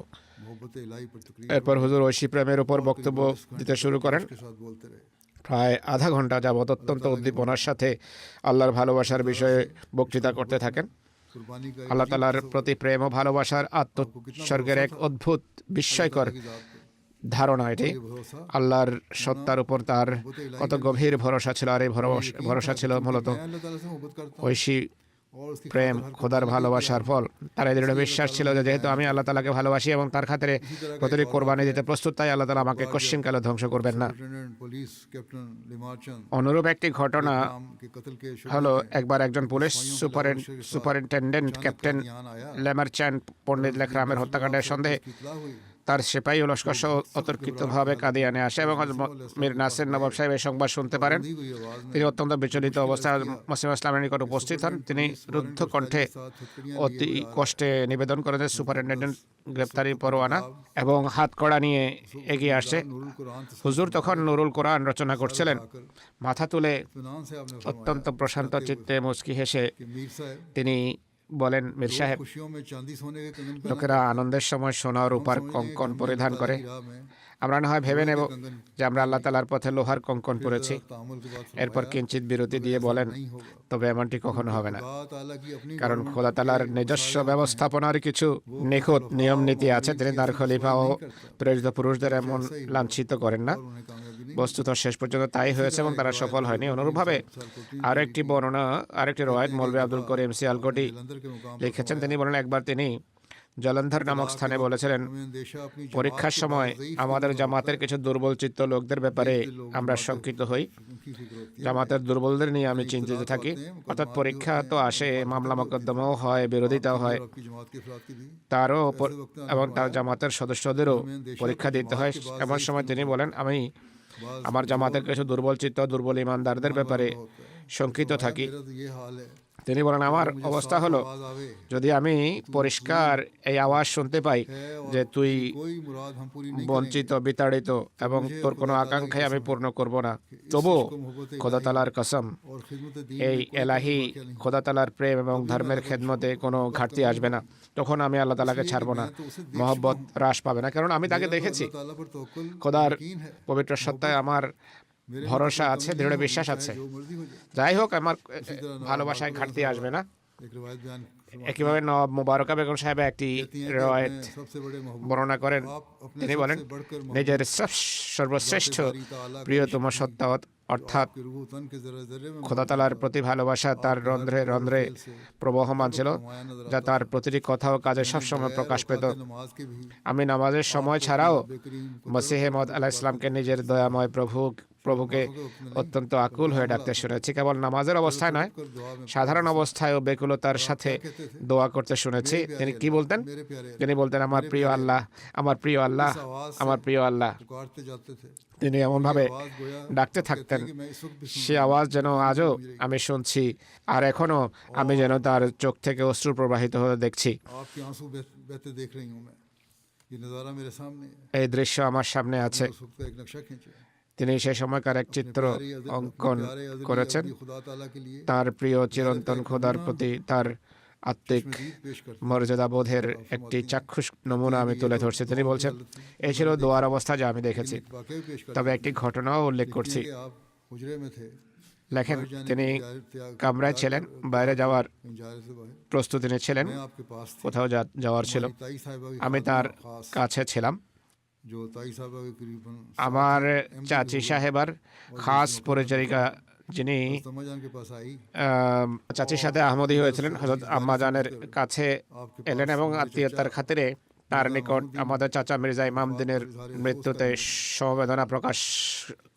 मोहब्बत इलाही पर तकरीर এরপর হুজুর ঐশী প্রেমের উপর বক্তব্য দিতে শুরু করেন। के साथ बोलते रहे প্রায় আধা ঘন্টা যাবত অত্যন্ত উদ্দীপনার সাথে আল্লাহর ভালোবাসার বিষয়ে বক্তৃতা করতে থাকেন। कुर्बानी का আল্লাহ তাআলার প্রতি প্রেম ও ভালোবাসার আত্মোৎসর্গের এক অদ্ভুত বিস্ময়কর ধারণা এটি। भरोसा আল্লাহর সত্তার উপর তার কত গভীর ভরসা ছিল, আর এই ভরসা ছিল মূলত मैं अल्लाह ताला से मोहब्बत करता हूँ ঐশী और उसकी প্রেম, খোদার ভালোবাসার ফল। তার এই দৃঢ় বিশ্বাস ছিল যে যেহেতু আমি আল্লাহ তাআলাকে ভালোবাসি এবং তার খাতিরে প্রতিটি কোরবানি দিতে প্রস্তুত, তাই আল্লাহ তাআলা আমাকে কোশ্চিনকালে ধ্বংস করবেন না। लेफ्टिनेंट पुलिस कैप्टन लिमार चंद অনুরূপ একটি ঘটনা नाम के कत्ल के शुरू হলো একবার একজন পুলিশ সুপারিনটেন্ডেন্ট ক্যাপ্টেন यहाँ आया লেমারচ্যান্ড পণ্ডিত লেখরামের হত্যাকাণ্ডের সন্দেহে इतला हुई তার সিপাহী ও লস্কর সহ অতর্কিতভাবে কাদিয়ানে আসে এবং মীর নাসির নবাব সাহেব এই সংবাদ শুনতে পারেন। दी हुई आवाज में তিনি অত্যন্ত বিচলিত অবস্থায় মসিম ইসলামের নিকট উপস্থিত হন। তিনি রুদ্ধ কণ্ঠে অতি কষ্টে নিবেদন করেন যে সুপারিনটেন্ডেন্ট গ্রেপ্তারি পরোয়ানা এবং হাত কড়া নিয়ে এগিয়ে আসছে। नूरुल कुरान হুজুর তখন নুরুল কোরআন রচনা করছিলেন। মাথা তুলে इत्मीनान से आपने অত্যন্ত প্রশান্ত चित्ते মুচকি হেসে कि मीर साहब তিনি বলেন, মীর সাহেব, खुशियों में चांदी सोने के कंगन पहना লোকেরা আনন্দের সময় সোনা ও রূপার কঙ্কন পরিধান করে, राह में আমরা না হয় ভেবে নেব যে আমরা আল্লাহ তাআলার পথে লোহার কঙ্কন পরেছি। तामुल के बाद এরপর কিঞ্চিত বিরতি দিয়ে বলেন, তবে এমনটি কখনো হবে না, खुदा ताला की अपनी কারণ খোদা তাআলার নিজস্ব ব্যবস্থাপনার কিছু নিখুঁত নিয়ম নীতি আছে। তিনি তার খলিফা ও প্রেরিত পুরুষদের এমন লাঞ্ছিত করেন না। उन्हें कामयाबी नहीं বস্তুত শেষ পর্যন্ত তাই হয়েছে এবং তারা সফল হয়নি। অনুরূপভাবে আরেকটি বর্ণনা, আরেকটি রওয়ায়াত মৌলভী আব্দুল করিম সিয়ালকোটি अंदर के मुकाम লিখেছেন। তিনি বলেন একবার তিনি জলন্ধর নামক স্থানে বলেছিলেন, में अंदेशा अपनी পরীক্ষার সময় আমাদের জামাতের কিছু দুর্বল চিত্ত লোকদের ব্যাপারে আমরা শঙ্কিত হই। की फिक्र होती জামাতের দুর্বলদের নিয়ে আমি চিন্তিত থাকি। অর্থাৎ পরীক্ষা তো আসে, মামলা মোকদ্দমাও হয়, বিরোধিতাও হয়, है आपकी जमात के अफराद की भी তারও এবং তার জামাতের সদস্যদেরও পরীক্ষা দিতে হয়। এমন সময় তিনি বলেন, আমি আমার জামাতের কিছু দুর্বল চিত্ত, দুর্বল ইমানদারদের ব্যাপারে শঙ্কিত থাকি। मेरा तो ये हाल है তিনি বলেন আমার मुझे অবস্থা साफ হলো आवाज आवे যদি আমি পরিষ্কার এই আওয়াজ শুনতে পাই है और যে তুই कोई मुराद हम पूरी नहीं বঞ্চিত বিতাড়িত এবং তোর কোনো আকাঙ্ক্ষাই আমি পূর্ণ করব না, তবু খোদা তালার কসম और खिदमत दीन এই में कोई এলাহি कमी वाक़या नहीं। খোদা তালার প্রেম এবং ধর্মের খেদমতে কোনো ঘাটতি আসবে না। তখন আমি আল্লাহ তালাকে ছাড়বো না, মহব্বত হ্রাস পাবে না, কারণ আমি তাকে দেখেছি। अल्लाह ताला पर तवक्कुल খোদার यकीन है, পবিত্র সত্তায় আমার मेरे ভরসা আছে, দৃঢ় বিশ্বাস আছে। जो मर्जी हो जाए। যাই হোক, আমার ভালোবাসায় ঘাটতি আসবে না। एक रिवायत बयान একইভাবে নবাব মুবারকা বেগম সাহেব একটি कहती हैं कि রওয়ায়াত अपने सबसे बड़े महबूब বর্ণনা করেন। आप अपने তিনি বলেন सबसे बढ़कर महबूब নিজের সর্বশ্রেষ্ঠ প্রিয়তম সত্তা অর্থাৎ के रूह तन के जरा जरे में খোদা তালার প্রতি ভালোবাসা তার রন্ধ্রে রন্ধ্রে প্রবহমান ছিল, যা তার প্রতিটি কথা ও কাজে সবসময় প্রকাশ পেত। नमाज के भी আমি নামাজের সময় ছাড়াও बेकरीन মসিহে মদ আলাহ ইসলামকে নিজের দয়াময় প্রভুকে অত্যন্ত আকুল হয়ে ডাকতে শুনেছি। কেবল নামাজের অবস্থায় নয়, कर दुआ में সাধারণ অবস্থায় ও বেকুলতার সাথে দোয়া করতে শুনেছি। তিনি কি বলতেন? मेरे प्यारे তিনি বলতেন, আমার প্রিয় আল্লাহ, আমার প্রিয় আল্লাহ, আমার প্রিয় আল্লাহ। पुकारते जाते थे। তিনি এমনভাবে आवाज गोया ডাকতে থাকতেন, कि मैं इस वक्त भी সে আওয়াজ যেন আজও আমি শুনছি, আর এখনো আমি যেন তার চোখ থেকে অশ্রু প্রবাহিত হতে দেখছি। आपके आंसू बहते देख रही हूँ मैं। ये नज़ारा मेरे सामने है। এই দৃশ্য আমার সামনে আছে। उस वक्त एक नक्शा खींचे। তিনি সেই সময়কার এক চিত্র অঙ্কন করেছেন खुदा ताला के लिए তার প্রিয় চিরন্তন খোদার প্রতি তার আত্মিক मजीद पेश करते মর্যাদাবোধের একটি চাক্ষুষ নমুনা আমি তুলে ধরছি। তিনি বলছেন, এই ছিল দোয়ার অবস্থা যা আমি দেখেছি। हैं। वाकई पेश करते তবে একটি ঘটনাও উল্লেখ করছি। हैं कि आप हुजरे में थे, লেখেন, তিনি কামরায় ছিলেন, বাইরে যাওয়ার कहीं जा रहे थे बाहर। প্রস্তুতি নিচ্ছিলেন, मैं आपके पास थी। কোথাও যাওয়ার ছিল। हमारी ताई साहिबा की আমি তার खातिमा खास, কাছে ছিলাম। जो ताई साहिबा के करीबन আমার চাচি সাহেবার খাস পরিচারিকা, যিনি तम्मा जान के पास आई, চাচির সাথে আহমদী হয়েছিলেন, হযরত আম্মাজানের কাছে এলেন এবং আত্মীয়তার খাতিরে তার নিকট আমাদের চাচা মির্জা ইমামউদ্দিনের মৃত্যুতে সমবেদনা প্রকাশ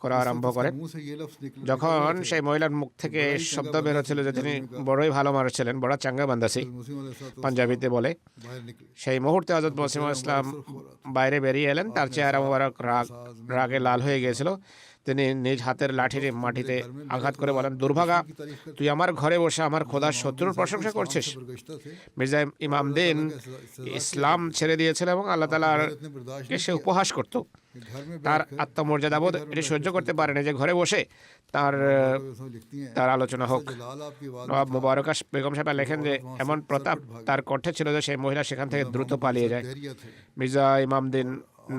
করা আরম্ভ করেন। मुंह से ये लफ्ज निकले, যখন সেই মহিলার মুখ থেকে শব্দ বের হচ্ছিল যে তিনি বড়ই ভালো মানুষ ছিলেন, বড় চাঙ্গা বান্দাসি, मुस्लिम अलैहिस्सलातु পাঞ্জাবিতে বলে, बाहर निकले। সেই মুহূর্তে হযরত মসিহ ইসলাম বাইরে বেরিয়ে এলেন। তার চেহারা মোবারক রাগে লাল হয়ে গিয়েছিল। তিনি নিজ হাতের লাঠিতে মাটিতে আঘাত করে বলেন, দুর্ভাগা, তুই আমার ঘরে বসে আমার খোদার শত্রুর প্রশংসা করছিস। बरगश्ता थे, মির্জা ইমামউদ্দিন ইসলাম ছেড়ে দিয়েছিল এবং আল্লাহ তাআলার इतने बर्दाश्त কে সে উপহাস করত। कि घर में তার আত্মমর্যাদাবোধ এটি সহ্য করতে পারেনি যে ঘরে বসে তার उसमें लिखती हैं, তার আলোচনা হোক। जलाल आपकी आवाज নবাব মুবারকা বেগম সাহেব লেখেন যে এমন প্রতাপ তার কণ্ঠে ছিল যে সেই মহিলা সেখান থেকে দ্রুত পালিয়ে যায়। देहरिया थे, মির্জা ইমামউদ্দিন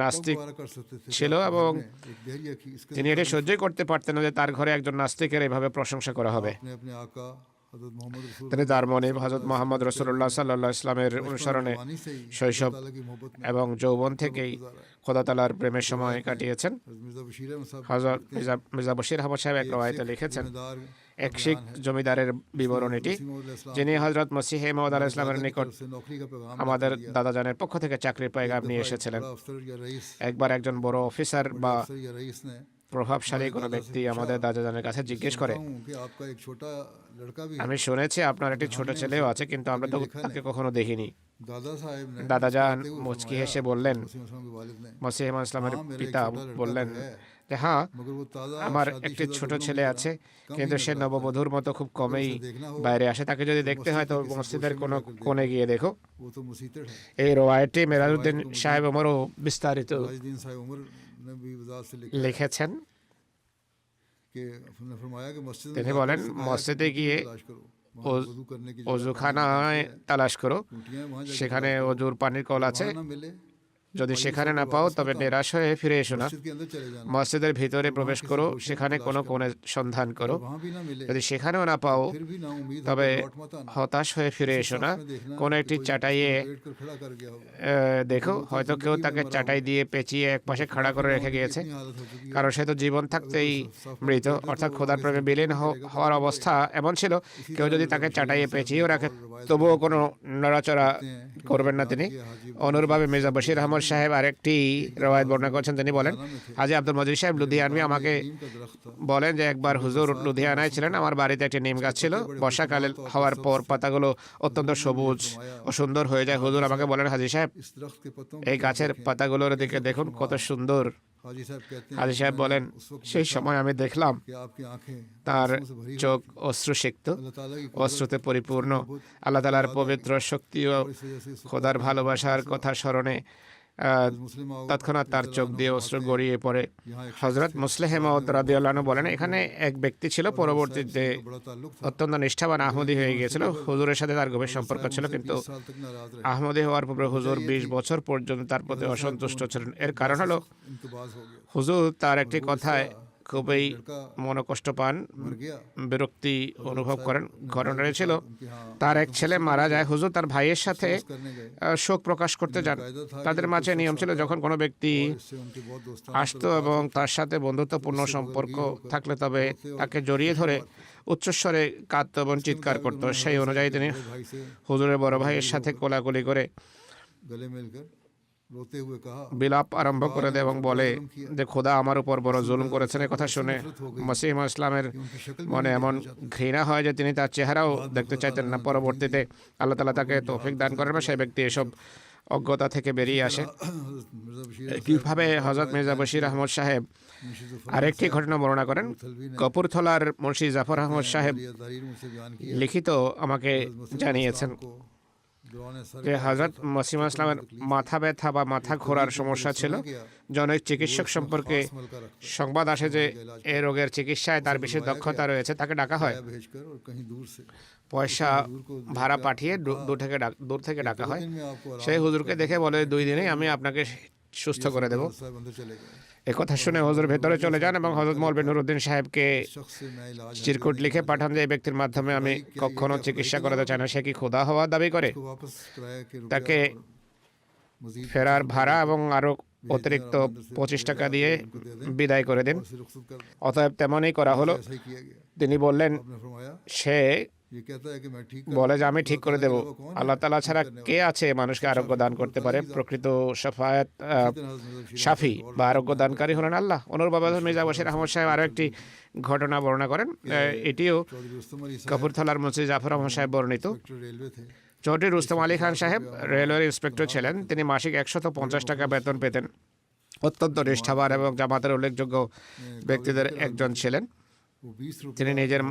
নাস্তিক दोबारा कर सकते थे। ছিল এবং एक देहरिया की इसके তিনি এটি সহ্যই করতে পারতেন না যে তার ঘরে একজন নাস্তিকের এভাবে প্রশংসা করা হবে। अपने अपने आका हजरत मोहम्मद रसूल তিনি তার মনে হযরত মুহাম্মদ রাসূলুল্লাহ সাল্লাল্লাহু আলাইহি ইসলামের অনুসরণে वानी से ही শৈশব ताला की मोहब्बत में এবং যৌবন থেকেই খোদা তাআলার প্রেমের সময় কাটিয়েছেন। मिर्जा बशीर अहमद साहब হযরত মির্জা বশির আহমদ সাহেব এক রওয়ায়াতে লিখেছেন, जमींदार এক শিখ জমিদারের বিবরণ এটি, যিনি হযরত মসিহ মাউদ আলাইহিস সালামের নিকট से नौकरी का पैगाम আমাদের দাদাজানের পক্ষ থেকে চাকরির পয়গাম নিয়ে এসেছিলেন। बड़ा अफसर या रईस একবার একজন বড় অফিসার বা अफसर या रईस ने প্রভাবশালী কোনো ব্যক্তি আমাদের দাদাজানের কাছে জিজ্ঞেস করে, कहूं कि आपका एक छोटा लड़का भी है। আমি শুনেছি আপনার একটি ছোট ছেলেও আছে, কিন্তু আমরা তো তাকে কখনো দেখিনি। दादा साहब ने দাদাজান মুচকি হেসে বললেন, मुस्लिम असलम के वालिद ने, মসিহ মাউদ ইসলামের हाँ, मेरा एक পিতা छोटा लड़का বললেন तो है, যে হ্যাঁ, मगर वो ताज़ा আমার शादी একটি शुदा ছোট लड़कों ছেলে की আছে, तरह कम কিন্তু ही সে नजर आता है। নববধূর মতো খুব কমেই उसे देखना हो, বাইরে আসে। তাকে যদি দেখতে হয় তো মসজিদের কোনো কোণে গিয়ে দেখো। वो तो मुसीतर है। এই রওয়ায়াতটি মেরাজউদ্দিন সাহেব ওমরও বিস্তারিত राजदीन साहब उमर ने भी वजाहत से लिखा লিখেছেন। कि उन्होंने फरमाया कि मस्जिद में তিনি जाकर বলেন, सिखाया कि মসজিদে গিয়ে तलाश करो, वहाँ वज़ू करने की जगह অজুখানায় তালাশ করো, टूटियां वहाँ जाके সেখানে অজুর পানির কল আছে। ना मिले, যদি সেখানে না পাও তবে নিরাশ হয়ে ফিরে এসো না। मस्जिद के अंदर चले जाना, মসজিদের ভিতরে প্রবেশ করো, সেখানে কোনো কোণে সন্ধান করো। वहाँ भी ना मिले, যদি সেখানেও না পাও फिर भी ना उम्मीद তবে होकर लौट मत आना। হতাশ হয়ে ফিরে এসো না। কোনো একটি চাটাইয়ে पेट कर खड़ा कर गया होगा। দেখো, হয়তো কেউ তাকে চাটাই দিয়ে পেঁচিয়ে এক পাশে খাড়া করে রেখে গিয়েছে, इतनी हालत हो चुकी है, কারণ সে তো জীবন থাকতেই মৃত, অর্থাৎ খোদার প্রেমে বিলীন হওয়ার অবস্থা এমন ছিল। কেউ যদি তাকে চাটাইয়ে পেঁচিয়েও রাখে তবুও কোনো নড়াচড়া করবেন না তিনি। অনুরূপভাবে মির্জা বশির আহমদ সাহেব আরেকটি রওয়ায়াত বর্ণনা করছেন। তিনি বলেন, হাজী আব্দুল মজিদ সাহেব লুধিয়ানভি আমাকে नीम का दरख्त था, বলেন যে একবার হুজুর লুধিয়ানায় ছিলেন। আমার বাড়িতে একটি নিম গাছ ছিল। বর্ষাকালে হওয়ার পর পাতাগুলো অত্যন্ত সবুজ ও সুন্দর হয়ে যায়। হুজুর আমাকে বলেন, হাজী সাহেব, इस दरख्त के पत्तों এই গাছের পাতাগুলোর দিকে দেখুন, কত সুন্দর हाजी साहब कहते हैं হাজি कि সাহেব मैंने বলেন उस वक्त সেই देखा সময় আমি দেখলাম कि आपकी आंखें তার आंसुओं से भरी हुई চোখ थी। অশ্রুসিক্ত, अल्लाह ताला की कुदरत, অশ্রুতে उसकी পরিপূর্ণ। मोहब्बत আল্লাহ তালার याद आ পবিত্র गई শক্তি ও और इस वजह से उसको খোদার कहने का ভালোবাসার फैसला কথা স্মরণে मुस्लिम आओ তৎক্ষণাৎ তার চোখ দিয়ে অশ্রু গড়িয়ে পড়ে। यहाँ एक शख्स হজরত थे, মুসলিহ बाद में মাউদ वो बहुत রাদিয়াল্লাহু আনহু बड़े বলেন, बुजुर्ग এখানে हुए এক ব্যক্তি ছিল, और हजरत साहब পরবর্তীতে से उनका बड़ा ताल्लुक था। অত্যন্ত নিষ্ঠাবান আহমদী হয়ে গিয়েছিল। হুজুরের সাথে তার গভীর हजरत সম্পর্ক साहब ছিল, उनसे কিন্তু 20 साल तक नाराज रहे। আহমদী হওয়ার পূর্বে হুজুর वजह ये 20 थी বছর পর্যন্ত তার कि প্রতি हजरत साहब को অসন্তুষ্ট ছিলেন। এর एक কারণ बात से হলো सख्त इंतबास हो गया। হুজুর তার একটি और वो কথায় इसका খুবই एक लड़का মনোকষ্ট পান, मर गया। বিরক্তি हजरत অনুভব साहब করেন। अपने ঘটনাটি भाई के ছিল, साथ उनके यहाँ তার এক एकदम ছেলে गुस्से में মারা गए, যায়। হুজুর তার ভাইয়ের সাথে अफसोस करने गए। শোক প্রকাশ করতে इनका যান। कायदा था कि তাদের जब মাঝে कोई নিয়ম शख्स ছিল, आता যখন কোনো ব্যক্তি और इससे उनके बहुत दोस्ताना আসতো ताल्लुकात এবং होते, তার সাথে বন্ধুত্বপূর্ণ उससे সম্পর্ক बगलगीर होकर থাকলে তবে रोते और তাকে জড়িয়ে खुशी ধরে बांटते। উচ্চস্বরে কাঁদত এবং इसके চিৎকার मुताबिक করত। उन्होंने সেই हजरत অনুযায়ী साहब के তিনি बड़े भाई से হুজুরের বড় ভাইয়ের बगलगीर সাথে होकर কোলাকুলি করে गले मिलकर रोते हुए कहा, বিলাপ আরম্ভ खुदा করে ने দেয় এবং मुझ पर বলে बड़ा जुल्म किया। যে খোদা আমার উপর বড় रसूल জুলুম अल्लाह করেছেন। से এই কথা ऐसी শুনে नफरत हो गई মসিহ ইসলামের कि उनकी शक्ल भी মনে नहीं এমন देखना चाहते। ঘৃণা হয় যে তিনি তার চেহারাও बाद में দেখতে खुदा চাইতেন ताला না। ने পরবর্তীতে আল্লাহ তালা তাকে তৌফিক দান করেন বা সেই ব্যক্তি এসব অজ্ঞতা থেকে বেরিয়ে আসে। हजरत मिर्जा बशीर अहमद কিভাবে साहब হজরত মির্জা বশির আহমদ সাহেব मुंशी ज़फ़र আরেকটি साहब ঘটনা বর্ণনা করেন। कपूरथलवी ने কপুরথলার মুন্সি জাফর আহমদ সাহেব बड़ी तहरीर मुझसे बयान किया। লিখিত আমাকে हजरत मसीह জানিয়েছেন इस्लाम को दौरान सर যে का হজরত अरसा था, মসিম चक्कर ইসলামের में तकलीफ মাথা ব্যথা বা মাথা ঘোরার সমস্যা ছিল। জনৈক চিকিৎসক সম্পর্কে সংবাদ আসে যে এই রোগের চিকিৎসায় তার বিশেষ দক্ষতা রয়েছে, তাকে ডাকা হয়। आया भेजकर और कहीं दूर से পয়সা ভাড়া পাঠিয়ে দূর থেকে ডাকা হয়। সেই হুজুরকে দেখে বলে, 2 দিনেই আমি আপনাকে সুস্থ করে দেব। साहब अंदर चले गए। এই কথা শুনে হুজুর ভেতরে চলে যান এবং হজরত মৌলভী নুরুদ্দিন সাহেবকে शख्स से मैं इलाज চিরকুট লিখে পাঠান যে এই ব্যক্তির মাধ্যমে আমি কখনো চিকিৎসা করাতে চাই না। সে কি খোদা হওয়ার দাবি করে? को वापस कराया कि তাকে रुपया और मजीद ফেরার ভাড়া এবং আরো অতিরিক্ত 25 টাকা দিয়ে বিদায় করে দিন। से रुखसत कर दें। অতএব তেমনই করা হলো। ऐसा ही किया गया। তিনি বললেন, आपने फरमाया সে ये कहता है कि मैं ठीक বলে যে আমি ঠিক করে দেব। আল্লাহ তাআলা ছাড়া কে আছে মানুষকে আরোগ্য দান করতে পারে? প্রকৃত শাফায়াত শাফি বা আরোগ্য দানকারী হলেন আল্লাহ। অনুরূপভাবে মির্জা বশির আহমদ সাহেব আরো একটি ঘটনা বর্ণনা করেন। এটিও चौधरी रुस्तम अली साहब কপুরথলার মুন্সি জাফর আহমদ সাহেব বর্ণিত। इंस्पेक्टर रेलवे थे। চৌধুরী রুস্তম আলী খান সাহেব রেলওয়ের ইন্সপেক্টর ছিলেন। তিনি মাসিক 150 টাকা বেতন পেতেন। অত্যন্ত নিষ্ঠাবান এবং জামাতের উল্লেখযোগ্য ব্যক্তিদের একজন ছিলেন। वो 20 रुपये তিনি নিজের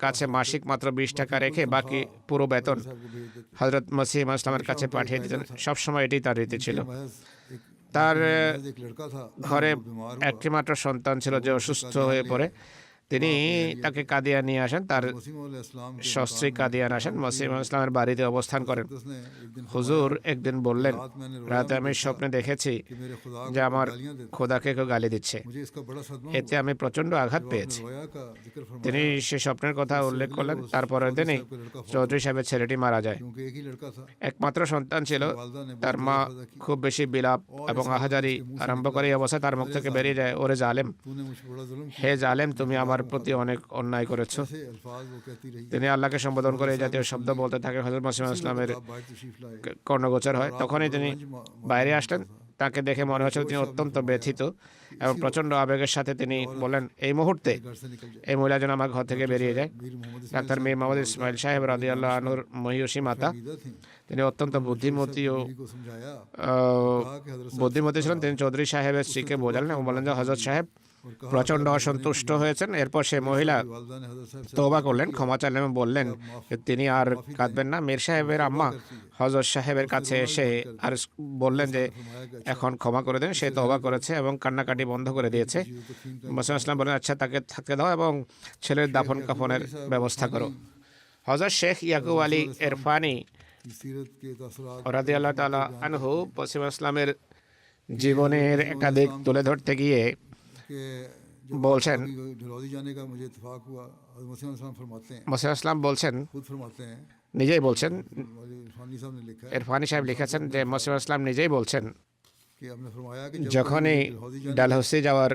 কাছে মাসিক মাত্র 20 টাকা রেখে বাকি পুরো বেতন साहब को भेज देते। হজরত মসিহ ইসলামের কাছে পাঠিয়ে দিতেন। সবসময় এটি তার রীতি ছিল। महज एक তার महज एक लड़का था, ঘরে वो बीमार हुआ। একটি মাত্র সন্তান ছিল যে অসুস্থ হয়ে পড়ে। তিনি তাকে কাদিয়া নিয়ে আসেন। তার वसीम अलैहिस्सलाम के সস্ত্রী কাদিয়ান আসেন, মসিহ ইসলামের বাড়িতে অবস্থান করেন। उसने एक दिन হুজুর একদিন বললেন, रात मैंने রাতে আমি স্বপ্নে দেখেছি कि मेरे खुदा যে को আমার गालियां देता। খোদাকে কেউ গালি দিচ্ছে। मुझे इसका बड़ा सदमा এতে আমি প্রচন্ড আঘাত পেয়েছি। रोया का जिक्र फरमाया তিনি সে স্বপ্নের কথা উল্লেখ করলেন। তারপরের দিনই চৌধুরী সাহেবের ছেলেটি মারা যায়। क्योंकि एक ही लड़का था। একমাত্র সন্তান ছিল। वालदा ने তার মা খুব বেশি বিলাপ এবং আহাজারি আরম্ভ করে এই অবস্থায় তার মুখ থেকে বেরিয়ে যায়, ওরে জালেম, तूने मुझ पर बड़ा जुल्म किया। হে জালেম, তুমি আমার প্রতি অনেক অন্যায় করেছো। ऐसे अल्फाज वो कहती रही। তিনি আল্লাহকে সম্বোধন করে এই জাতীয় শব্দ বলতে থাকে। হযরত মসিহ ইসলামের आप बाहर तशरीफ लाए। কর্ণগোচর হয়। তখনই তিনি বাইরে আসলেন। তাকে দেখে মনে হচ্ছিল তিনি অত্যন্ত ব্যথিত এবং প্রচন্ড আবেগের সাথে তিনি বলেন, এই মুহূর্তে घर से निकल जाए। এই মহিলা যেন আমার ঘর থেকে বেরিয়ে যায়। मीर मोहम्मद ডাক্তার মীর মোহাম্মদ ইসমাইল সাহেব রাদিয়াল্লাহু আনহুর মহিয়সী মাতা, इस्माइल थी। তিনি অত্যন্ত বুদ্ধিমতী ও को समझाया আহ, कि हजरत বুদ্ধিমতী ছিলেন। তিনি চৌধুরী সাহেবের স্ত্রীকে বোঝালেন এবং বলেন যে হযরত সাহেব প্রচন্ড অসন্তুষ্ট হয়েছেন। এরপর সে মহিলা वालदा ने हजरत साहब से তওবা করলেন, ক্ষমা চাইলেন এবং বললেন যে তিনি আর কাঁদবেন না। মীর সাহেবের আম্মা হযরত সাহেবের কাছে এসে আর বললেন যে এখন ক্ষমা করে দেন। সে তওবা করেছে এবং কান্নাকাটি বন্ধ করে দিয়েছে। মসিহ ইসলাম বলেন, আচ্ছা তাকে থাকতে দাও এবং ছেলের দাফন কাফনের ব্যবস্থা করো। হযরত শেখ ইয়াকুব আলী ইরফানি की सीरत के तसरात রাদিয়াল্লাহু তাআলা আনহু মসিহ ইসলামের জীবনের একাধিক তুলে ধরতে গিয়ে के বলছেন, ढलौदी जाने का मुझे इत्तेफाक हुआ। हज़रत मसीह अलैहिस्सलाम फरमाते हैं, মসিহ ইসলাম বলছেন, खुद फरमाते हैं, নিজেই বলছেন, मौलवी इरफानी साहब ने लिखा है ইরফানি সাহেব লিখেছেন যে মসিহ ইসলাম নিজেই বলছেন, कि हमने फरमाया कि যখনই ढलौदी जाने ডালহৌসি যাওয়ার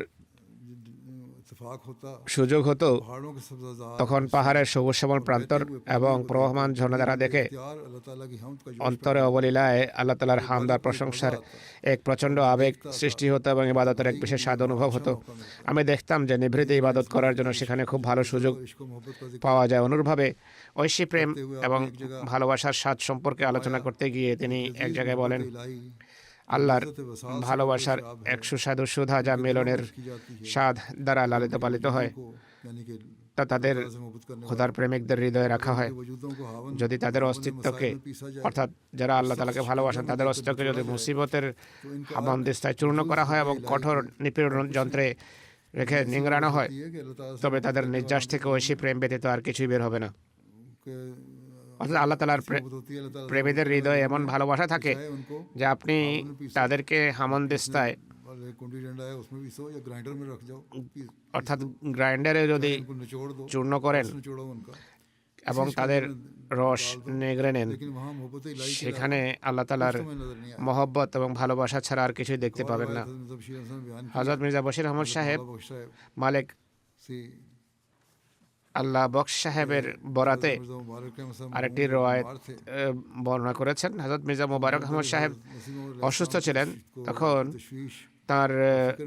इत्तेफाक होता, সুযোগ হতো पहाड़ों के सब्ज़ाज़ार তখন পাহাড়ের সবুজ শ্যামল প্রান্তর এবং প্রবহমান ঝর্ণাধারা দেখে इख्तियार अल्लाह ताला की हमद का जोश অন্তরে অবলীলায় আল্লাহ তাআলার হামদ আর প্রশংসার এক প্রচণ্ড আবেগ সৃষ্টি হতো এবং ইবাদতের এক বিশেষ স্বাদ অনুভব হতো। আমি দেখতাম যে নিভৃতে ইবাদত করার জন্য সেখানে খুব ভালো সুযোগ इश्क व मोहब्बत का जिक्र পাওয়া যায়। অনুরূপভাবে ঐশী প্রেম এবং ভালোবাসার স্বাদ সম্পর্কে আলোচনা করতে গিয়ে তিনি এক জায়গায় বলেন, इलाही আল্লাহর इज़्ज़त वसाल से ভালোবাসার पेश आब এক है সুস্বাদু সুধা যা মিলনের की जाती है স্বাদ দ্বারা লালিত পালিত হয় को यानी कि তা তাদের अल्लाह से मोहब्बत करने খোদার প্রেমিকদের হৃদয়ে রাখা হয়। वाले वजूदों को हावन যদি তাদের हावन অস্তিত্বকে मसाइल में पीसा जाए অর্থাৎ যারা আল্লাহ তাআলাকে ভালোবাসেন তাদের অস্তিত্বকে যদি মুসিবতের হামানদিস্তায় চূর্ণ করা হয় এবং কঠোর নিপীড়ন যন্ত্রে রেখে নিংড়ানো হয়, ये कि अल्लाह ताला से তবে তাদের নির্যাস থেকে ঐশী প্রেম ব্যতীত আর কিছুই বের হবে না। के অর্থাৎ আল্লাহ তাআলার मोहब्बत होती है अल्लाह ताला প্রেমীদের হৃদয়ে এমন ভালোবাসা থাকে चाहे उनको যে আপনি তাদেরকে হামানদিস্তায় वाले कुंडी डंडा है उसमें पीसो या ग्राइंडर में रख जाओ অর্থাৎ গ্রাইন্ডারে যদি उनको निचोड़ दो চূর্ণ করেন निचोड़ो उनका এবং তাদের রস নেগড়ে নেন, लेकिन वहाँ मोहब्बत इलाही के সেখানে আল্লাহ তাআলার में नजर नहीं आया। মহব্বত এবং ভালোবাসা ছাড়া আর কিছুই দেখতে পাবেন না। मतलब शीर हसन बयान किया হযরত মির্জা বশির আহমদ সাহেব बख्श साहब মালিক से আল্লাহ বক্স সাহেবের বরাতে मिर्जा मुबारक के मसम আরেকটি রওয়ায়াত थे বর্ণনা করেছেন। হযরত মির্জা মুবারক আহমদ সাহেব नसीम অসুস্থ ছিলেন, তখন तशवीश তার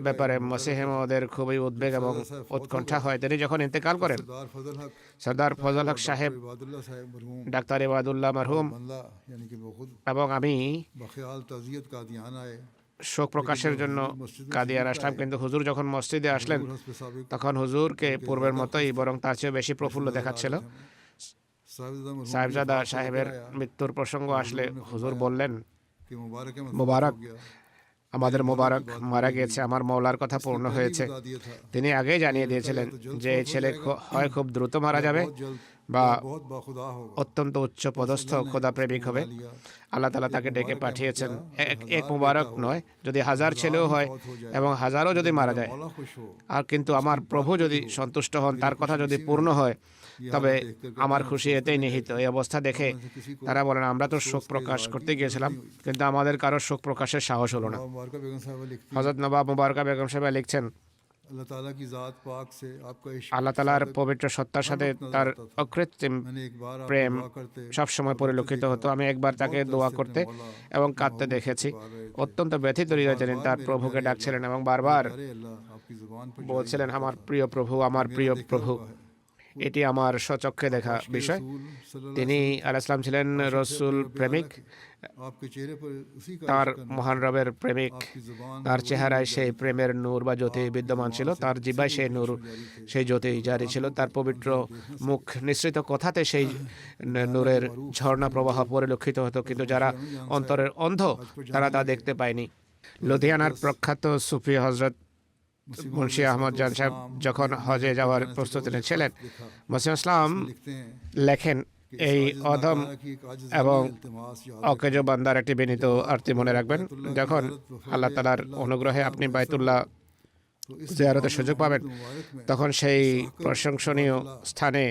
ব্যাপারে মসিহ মওদের খুবই উদ্বেগ এবং উৎকণ্ঠা হয়। তিনি যখন ইন্তেকাল করেন, सरदार फजल हक সরদার ফজল হক সাহেব, इबादुल्लाह साहब मरहूम ডাক্তার ইবাদুল্লাহ মরহুম बंदा यानी कि वो खुद এবং আমি बख्याल ताज़ियत का ध्यान आए শোক প্রকাশের জন্য কাদিয়ান আসলাম, কিন্তু হুজুর যখন মসজিদে আসলেন हस्ब साबिक তখন হুজুরকে পূর্বের মতোই বরং তার চেয়েও বেশি প্রফুল্ল দেখাচ্ছিল। साहिबजादा मरहूम সাহেবজাদা সাহেবের মৃত্যুর প্রসঙ্গ আসলে হুজুর বললেন, के मुबारक है মুবারক, हो गया আমাদের মোবারক মারা গিয়েছে, আমার মওলার কথা পূর্ণ হয়েছে। बता दिया था তিনি আগেই জানিয়ে দিয়েছিলেন যে এই ছেলে হয় খুব দ্রুত মারা যাবে जल्द বা बहुत बाखुदा होगा অত্যন্ত উচ্চ পদস্থ খোদা প্রেমিক হবে। আল্লাহ তাআলা তাকে ডেকে পাঠিয়েছেন। এক মুবারক নয়, যদি হাজার ছেলেও হয় এবং হাজারও যদি মারা যায়, मौला खुश हो আর কিন্তু আমার প্রভু যদি সন্তুষ্ট হন, তার কথা যদি পূর্ণ হয়, তবে আমার খুশি এতেই নিহিত। এই অবস্থা দেখে তারা বলেন, আমরা তো শোক প্রকাশ করতে গিয়েছিলাম, কিন্তু আমাদের কারো শোক প্রকাশের সাহস হলো না। मुबारक बेगम साहब लिखती হযরত নবাব মুবারকা বেগম সাহেব লিখছেন, अल्लाह ताला की ज़ात पाक से आपका इश्क আল্লাহ তাআলার পবিত্র সত্তার সাথে তার অকৃত্রিম मैंने एक बार প্রেম दुआ करते সবসময় পরিলক্ষিত হতো। আমি একবার তাকে দোয়া করতে এবং কাঁদতে দেখেছি। অত্যন্ত ব্যথিত হৃদয়ে তিনি তার প্রভুকে ডাকছিলেন এবং বারবার अरे अल्लाह आपकी ज़ुबान पर বলছিলেন, আমার প্রিয় প্রভু, আমার প্রিয় প্রভু। এটি আমার স্বচক্ষে দেখা বিষয়। তিনি আলাইহিস সালাম ছিলেন রসূল প্রেমিক, आपके चेहरे पर उसी का তার মহান রবের প্রেমিক। आपकी ज़ुबान তার চেহারায় সেই প্রেমের নূর বা জ্যোতি বিদ্যমান ছিল, তার জিহ্বায় সেই নূর, সেই জ্যোতি জারি ছিল, তার পবিত্র মুখ নিঃসৃত কথাতে সেই নূরের ঝর্ণা প্রবাহ পরিলক্ষিত হতো, কিন্তু যারা অন্তরের অন্ধ তারা তা দেখতে পায়নি। লুধিয়ানার প্রখ্যাত সুফি হজরত মুন্সি আহমদ জান সাহেব যখন হজে যাওয়ার প্রস্তুতি নিচ্ছিলেন, মসিহ ইসলাম लिखते हैं লেখেন, এই অধম कि एक आजिज़ এবং इल्तिमास याद অকেজো বান্দার একটি বিনীত আরতি মনে রাখবেন। যখন আল্লাহ তাআলার অনুগ্রহে আপনি বাইতুল্লাহ জিয়ারতের সুযোগ পাবেন, তখন সেই প্রশংসনীয় স্থানে,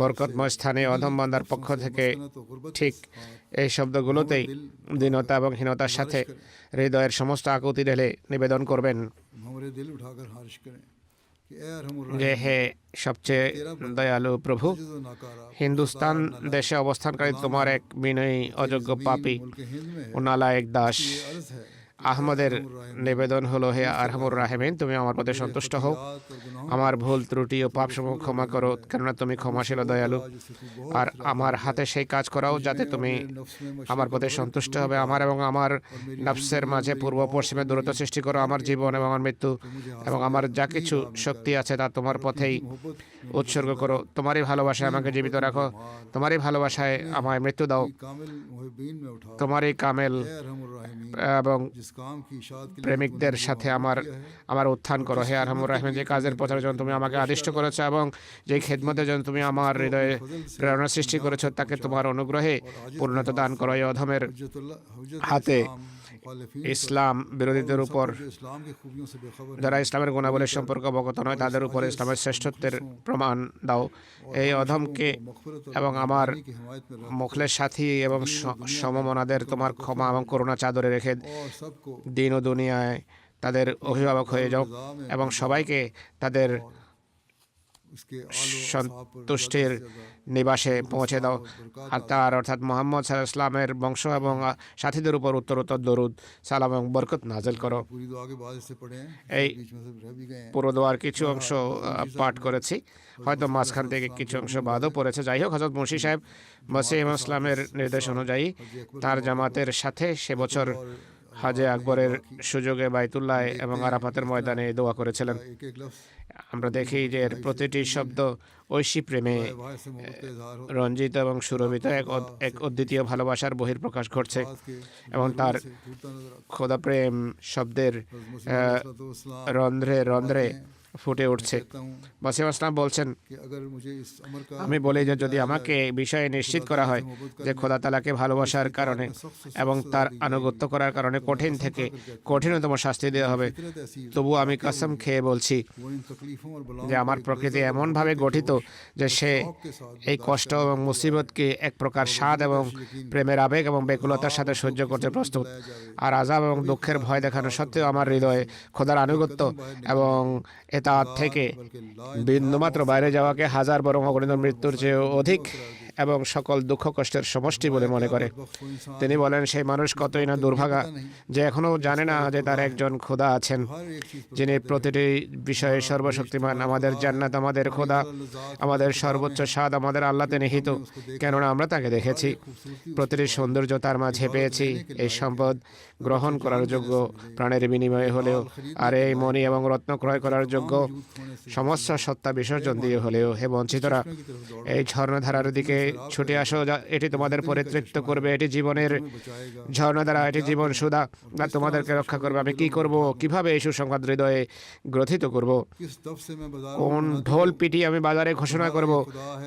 বরকতময় স্থানে অধম বান্দার পক্ষ থেকে ঠিক এই শব্দগুলোতেই দীনতা এবং হীনতার সাথে হৃদয়ের সমস্ত আকুতি ঢেলে নিবেদন করবেন हमारे दिल उठाकर हारिश करें कि ए अरहमुर যে, হে সবচেয়ে দয়ালু প্রভু, राहिम जो नाकारा হিন্দুস্তান দেশে অবস্থানকারী তোমার এক বিনয়ী অযোগ্য পাপী मुल्क हिंद में है ও নালায়েক দাস ये अर्ज है আহমদের নিবেদন হলো, হে আরহামুর রাহিমিন, তুমি আমার প্রতি সন্তুষ্ট হও, याद और गुनाहों আমার ভুল ত্রুটি ও পাপসমূহ ক্ষমা করো, কেননা তুমি ক্ষমাশীল ও দয়ালু। जिससे तू बहुत আর আমার হাতে সেই কাজ করাও যাতে তুমি नफ्स में আমার প্রতি সন্তুষ্ট হবে, আমার এবং আমার নফসের মাঝে পূর্ব পশ্চিমে দূরত্ব সৃষ্টি করো, আমার জীবন এবং আমার মৃত্যু এবং আমার যা কিছু শক্তি আছে তা তোমার পথেই উৎসর্গ করো। তোমারই ভালোবাসায় আমাকে জীবিত রাখো, তোমারই ভালোবাসায় আমায় মৃত্যু দাও, कामिल मुहिब्बीन में उठा তোমারই কামেল ए अरहमुर राहिमीन এবং जिस काम की इशाअत के लिए প্রেমিকদের সাথে আমার উত্থান করো। হে আরহামুর রাহিমিন, যে কাজের প্রচারের জন্য তুমি আমাকে আদিষ্ট করেছো এবং যে খেদমতের জন্য তুমি আমার হৃদয়ে প্রেরণা সৃষ্টি করেছো, তাকে তোমার অনুগ্রহে পূর্ণতা দান করো। এই অধমের हुज्जतुल হাতে मुखालिफिन ইসলাম বিরোধীদের উপর, जो इस्लाम की खूबियों से बेखबर যারা ইসলামের গুণাবলীর সম্পর্কে অবগত নয়, তাদের উপর ইসলামের শ্রেষ্ঠত্বের প্রমাণ দাও। এই অধমকে এবং আমার की हिमायत में रख মুখলের সাথী এবং সমমনাদের তোমার ক্ষমা এবং করুণা চাদরে রেখে और सबको দিন ও দুনিয়ায় তাদের অভিভাবক হয়ে যাও এবং সবাইকে তাদের उसके आलो সন্তুষ্টির নিবাসে পৌঁছে দাও। আর তার অর্থাৎ মোহাম্মদ সাল্লাল্লাহু আলাইহি ওয়াসাল্লামের বংশ এবং সাথীদের উপর উত্তরোত্তর দরুদ সালাম এবং বরকত নাযিল করো। पूरी दुआ के बाद इससे पढ़े हैं এই बीच में से रह भी गए हैं পুরো দোয়ার কিছু অংশ পাঠ করেছি, হয়তো মাঝখান থেকে কিছু অংশ বাদও পড়েছে। যাই হোক, হযরত মুন্সি সাহেব মসিহ ইসলামের নির্দেশ অনুযায়ী তার জামাতের সাথে সে বছর হাজে আকবরের সুযোগে বাইতুল্লাহ এবং আরাফাতের ময়দানে দোয়া করেছিলেন। एक एक लफ्ज़ আমরা দেখি যে এর প্রতিটি শব্দ ঐশী প্রেমে बाहर से मोहब्बत का इजहार होता রঞ্জিত এবং সুরভিত এক অদ্বিতীয় ভালোবাসার বহিঃপ্রকাশ ঘটছে है कि এবং তার से टूटता नजर आता খোদা প্রেম শব্দের है। हज़रत मुस्लिम রন্ধ্রে রন্ধ্রে ফুটে উঠছে। कहता हूँ মাসিম আসলাম বলছেন, कि अगर मुझे इस अमर का আমি বলি যে যদি আমাকে এই বিষয়ে নিশ্চিত করা হয় যে খোদা তালাকে ভালোবাসার কারণে এবং তার আনুগত্য করার কারণে কঠিন থেকে কঠিনতম শাস্তি দেওয়া হবে, फितरत ऐसी है তবু আমি কসম খেয়ে বলছি वो इन तकलीफों और बलाओं যে আমার প্রকৃতি এমনভাবে গঠিত যে সে এই কষ্ট এবং মুসিবতকে এক প্রকার স্বাদ এবং প্রেমের আবেগ এবং বেকুলতার সাথে সহ্য করতে প্রস্তুত। আর আযাব এবং দুঃখের ভয় দেখানো সত্ত্বেও আমার হৃদয়ে খোদার আনুগত্য এবং এতাআত থেকে বিন্দুমাত্র বাইরে যাওয়াকে হাজার বরং অগণিত মৃত্যুর চেয়ে অধিক এবং সকল দুঃখ কষ্টের সমষ্টি বলে মনে করে। তিনি বলেন, সেই মানুষ কতই না দুর্ভাগা যে এখনও জানে না যে তার একজন খোদা আছেন যিনি প্রতিটি বিষয়ে সর্বশক্তিমান। আমাদের জান্নাত, আমাদের খোদা, আমাদের সর্বোচ্চ স্বাদ আমাদের আল্লাহতে নিহিত, কেননা আমরা তাকে দেখেছি। প্রতিটি সৌন্দর্য তার মাঝে পেয়েছি। এই সম্পদ গ্রহণ করার যোগ্য প্রাণের বিনিময়ে হলেও, আর এই মণি এবং রত্ন ক্রয় করার যোগ্য সমস্ত সত্তা বিসর্জন দিয়ে হলেও, হে বঞ্চিতরা, এই ঝর্ণাধারার দিকে ছুটে আসো, এটি তোমাদের পরিতৃপ্ত করবে। এটি জীবনের ঝর্ণাধারা, এটি জীবন সুধা, আর তোমাদেরকে রক্ষা করবে। আমি কি করব, কিভাবে এই সুসংবাদ হৃদয়ে গ্রথিত করব? किस दफ से मैं बाजार কোন ঢোল পিটি আমি বাজারে ঘোষণা করব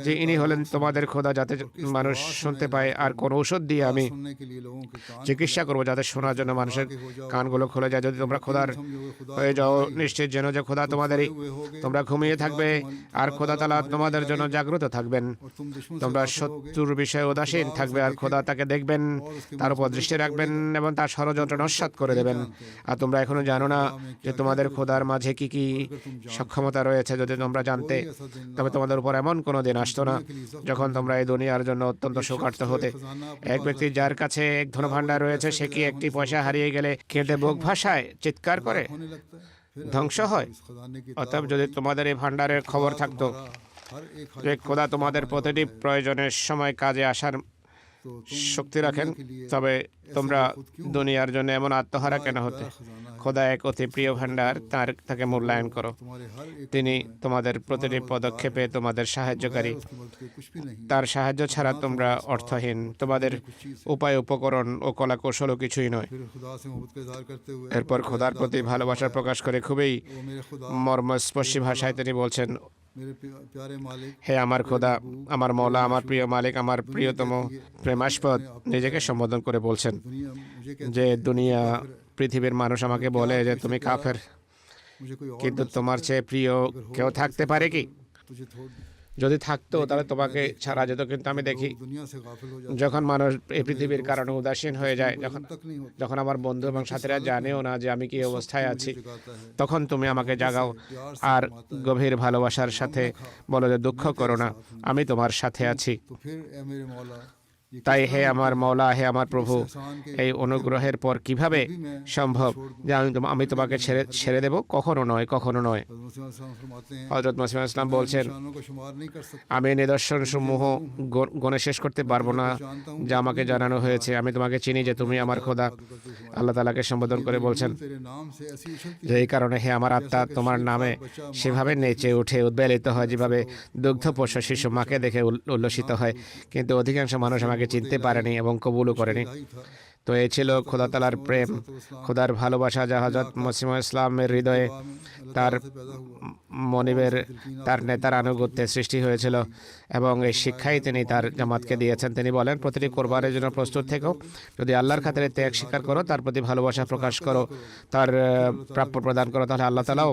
যে ইনি হলেন তোমাদের খোদা, যাতে মানুষ শুনতে পায়? আর কোন ঔষধ দিয়ে আমি सुनने के लिए लोगों के कान চিকিৎসা করবো যাতে শোনার জন্য মানুষের কানগুলো খুলে যায়? যদি তোমরা খোদার হয়ে যাও, নিশ্চিত যেন যে খোদা তোমাদেরই। তোমরা ঘুমিয়ে থাকবে আর খোদা তাআলা তোমাদের জন্য জাগ্রত থাকবেন। और तुम दुश्मन से তোমরা শত্রুর বিষয়ে উদাসীন থাকবে আর খোদা তাকে দেখবেন, তার উপর দৃষ্টি রাখবেন এবং তার ষড়যন্ত্র নস্যাৎ করে দেবেন। আর তোমরা এখনো জানো না যে তোমাদের খোদার মাঝে কি কি সক্ষমতা রয়েছে। যদি তোমরা জানতে, তবে তোমাদের উপর এমন কোনো দিন আসতো না যখন তোমরা এই দুনিয়ার জন্য অত্যন্ত শোকার্ত হতে। এক ব্যক্তি যার কাছে এক ধনভাণ্ডার রয়েছে, সে কি একটি পয়সা হারিয়ে গেলে কেঁদে বুক ভাষায় চিৎকার করে होने लगता है। फिर ধ্বংস হয়? इस खजाने की অতএব যদি তোমাদের এই ভাণ্ডারের খবর থাকতো हर एक যে খোদা তোমাদের প্রতিটি প্রয়োজনের সময় কাজে আসার तो तुम শক্তি রাখেন, তবে তোমরা দুনিয়ার জন্য এমন আত্মহারা কেন হতে? খোদা এক অতি প্রিয় ভাণ্ডার, তাকে মূল্যায়ন করো। तुम्हारे हर एक তিনি তোমাদের প্রতিটি পদক্ষেপে তোমাদের সাহায্যকারী। उसकी मदद के कुछ भी नहीं। তার সাহায্য ছাড়া তোমরা অর্থহীন। তোমাদের উপায়, উপকরণ ও কলা কৌশলও কিছুই নয়। फिर खुदा से मोहब्बत का इजहार करते हुए এরপর খোদার প্রতি ভালোবাসা প্রকাশ করে খুবই वो मेरे खुदा, মর্মস্পর্শী ভাষায় তিনি বলছেন, मेरे प्यारे मालिक, হে আমার খোদা, আমার মওলা, আমার প্রিয় মালিক, আমার প্রিয়তম প্রেমাস্পদ, নিজেকে সম্বোধন করে বলছেন दुनिया मुझे যে দুনিয়া, পৃথিবীর মানুষ আমাকে বলে যে তুমি কাফের, मुझे कोई और কিন্তু তোমার চেয়ে প্রিয় কেউ থাকতে পারে কি? तुझे छोड़ যদি থাকতো তাহলে তোমাকে ছাড়া যেত। কিন্তু আমি দেখি दुनिया से गाफिल हो जाता যখন মানুষ এই পৃথিবীর কারণে উদাসীন হয়ে যায়, तक नहीं होता। যখন আমার বন্ধু এবং সাথীরা জানেও না যে আমি কি অবস্থায় আছি, जगाता है তখন তুমি আমাকে জাগাও আর গভীর ভালোবাসার সাথে বলো যে দুঃখ করো না, আমি তোমার সাথে আছি। तो फिर ए मेरे मौला, ये তাই হে আমার মওলা, হে আমার প্রভু, এই অনুগ্রহের পর কিভাবে সম্ভব যে আমি তোমাকে ছেড়ে দেব? কখনো নয়, কখনো নয়। फरमाते हैं হযরত মুসলিম ইসলাম বলছেন, निशानों को शुमार नहीं कर सकता। আমি নিদর্শন সমূহ গণে শেষ করতে পারবো না যা আমাকে জানানো হয়েছে। আমি তোমাকে চিনি যে তুমি আমার খোদা। আল্লাহ তাআলাকে সম্বোধন করে বলছেন तेरे नाम से ऐसी उछलती যে এই কারণে হে আমার আত্মা তোমার নামে সেভাবে নেচে উঠে উদ্বেলিত হয় যেভাবে দুগ্ধপোষ্য শিশু মাকে দেখে উল্লসিত হয়। কিন্তু অধিকাংশ মানুষ আমাকে চিনতে পারেনি এবং কবুলও করেনি। ही था। তো এই ছিল খোদা তাআলার প্রেম, খোদার ভালোবাসা যা হযরত মুসলিম ইসলামের হৃদয়ে তার মনিবের, তার নেতার আনুগত্যে সৃষ্টি হয়েছিল এবং এই শিক্ষাই তিনি তার জামাতকে দিয়েছেন। তিনি বলেন, প্রতিটি কোরবানের জন্য প্রস্তুত থেকো। যদি আল্লাহর খাতিরে ত্যাগ স্বীকার করো, তার প্রতি ভালোবাসা প্রকাশ করো, তার প্রাপ্য প্রদান করো, তাহলে আল্লাহ তাআলাও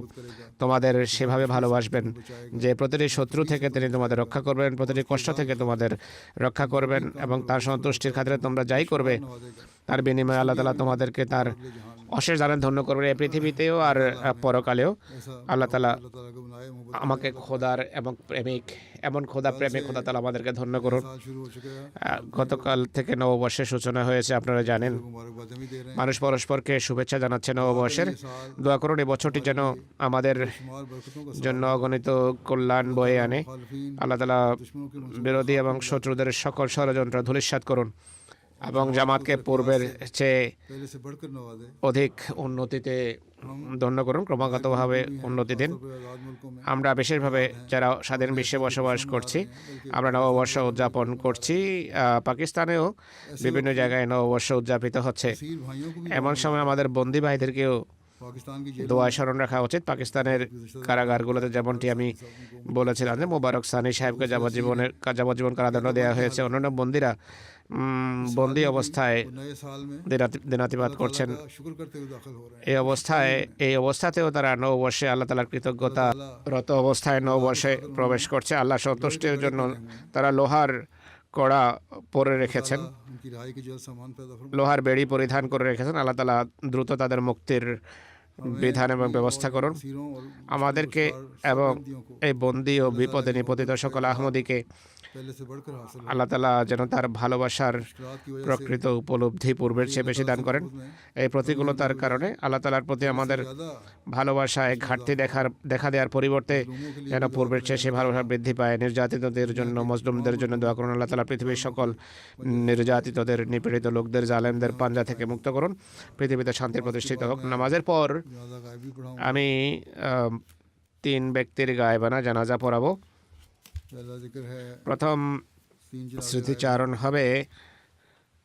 তোমাদের সেভাবে ভালোবাসবেন যে প্রতিটি শত্রু থেকে তিনি তোমাদের রক্ষা করবেন, প্রতিটি কষ্ট থেকে তোমাদের রক্ষা করবেন এবং তার সন্তুষ্টির খাতিরে তোমরা যাই করবে তার বিনিময়ে আল্লাহ তাআলা তোমাদেরকে তার অশেষ দানে ধন্য করবেন, এই পৃথিবীতেও আর পরকালেও। আল্লাহ তাআলা अल्लाह ताला को बनाए मोहब्बत আমাকে খোদার এবং প্রেমিক, এমন খোদা প্রেমিক খোদা তাআলা আমাদেরকে ধন্য করুন। साल शुरू हो चुका है। গতকাল থেকে নববর্ষের সূচনা হয়েছে, আপনারা জানেন। मुबारकबाद भी दे रहे हैं। মানুষ পরস্পরকে শুভেচ্ছা জানাচ্ছে নববর্ষের। দোয়া করুন এই বছরটি যেন আমাদের शुमार बरकतों का জন্য অগণিত কল্যাণ বয়ে আনে। मुखालिफिन আল্লাহ তাআলা दुश्मनों के বিরোধী এবং শত্রুদের সকল ষড়যন্ত্র ধূলিসাৎ করুন। এবং জামাতকে পূর্বের চেয়ে पहले से बढ़कर नवाजे। অধিক উন্নতিতে ধন্য করুন, ক্রমাগতভাবে উন্নতি দিন। तो आज़ाद मुल्कों में আমরা বিশেষভাবে যারা স্বাধীন বিশ্বে বসবাস করছি, আমরা নববর্ষ উদযাপন করছি। পাকিস্তানেও বিভিন্ন জায়গায় নববর্ষ উদযাপিত হচ্ছে। सीर भाइयों को भी এমন সময় আমাদের বন্দী ভাইদেরকেও पाकिस्तान की जेलों দোয়ায় স্মরণ রাখা উচিত। পাকিস্তানের কারাগারগুলোতে যেমনটি আমি বলেছিলাম যে মোবারক সানি সাহেবকে যাবজ্জীবন কারাদণ্ড দেওয়া হয়েছে। অন্যান্য বন্দীরা বন্দী অবস্থায় में नए साल में দিনাতিপাত করছেন। का शुक्र करते हुए दाखिल हो रहे हैं। এই অবস্থাতেও তারা নববর্ষে আল্লাহ তাআলার কৃতজ্ঞতারত অবস্থায় নববর্ষে প্রবেশ করছে। আল্লাহ সন্তুষ্টির জন্য তারা লোহার কড়া পরে রেখেছেন, उनकी रिहाई के जल्द सामान पैदा फरमा। লোহার বেড়ি পরিধান করে রেখেছেন। আল্লাহ তাআলা দ্রুত তাদের মুক্তির বিধান এবং ব্যবস্থা করুন। सीरों और আমাদেরকে এবং এই বন্দী ও বিপদে নিপতিত সকল আহমদীকে पहले से बढ़कर हासिल हो। আল্লাহ তাআলা যেন তার ভালোবাসার मुश्किलात की वजह প্রকৃত উপলব্ধি পূর্বের চেয়ে বেশি দান করেন। এই প্রতিকূলতার কারণে আল্লাহ তাআলার প্রতি আমাদের ज़्यादा ভালোবাসায় ঘাটতি দেখা দেওয়ার পরিবর্তে যেন পূর্বের চেয়ে সে ভালোবাসা বৃদ্ধি পায়। নির্যাতিতদের জন্য, মজলুমদের জন্য দোয়া করুন। আল্লাহ তাআলা পৃথিবীর সকল নির্যাতিতদের, নিপীড়িত লোকদের, জালেমদের পাঞ্জা থেকে মুক্ত করুন। পৃথিবীতে শান্তি প্রতিষ্ঠিত হোক। নামাজের পর ज़्यादा गायबी पढ़ाऊँ। আমি 3 ব্যক্তির গায়েবানা জানাজা পড়াবো। पहला जिक्र है প্রথম 3 जनाजे স্মৃতিচারণ হবে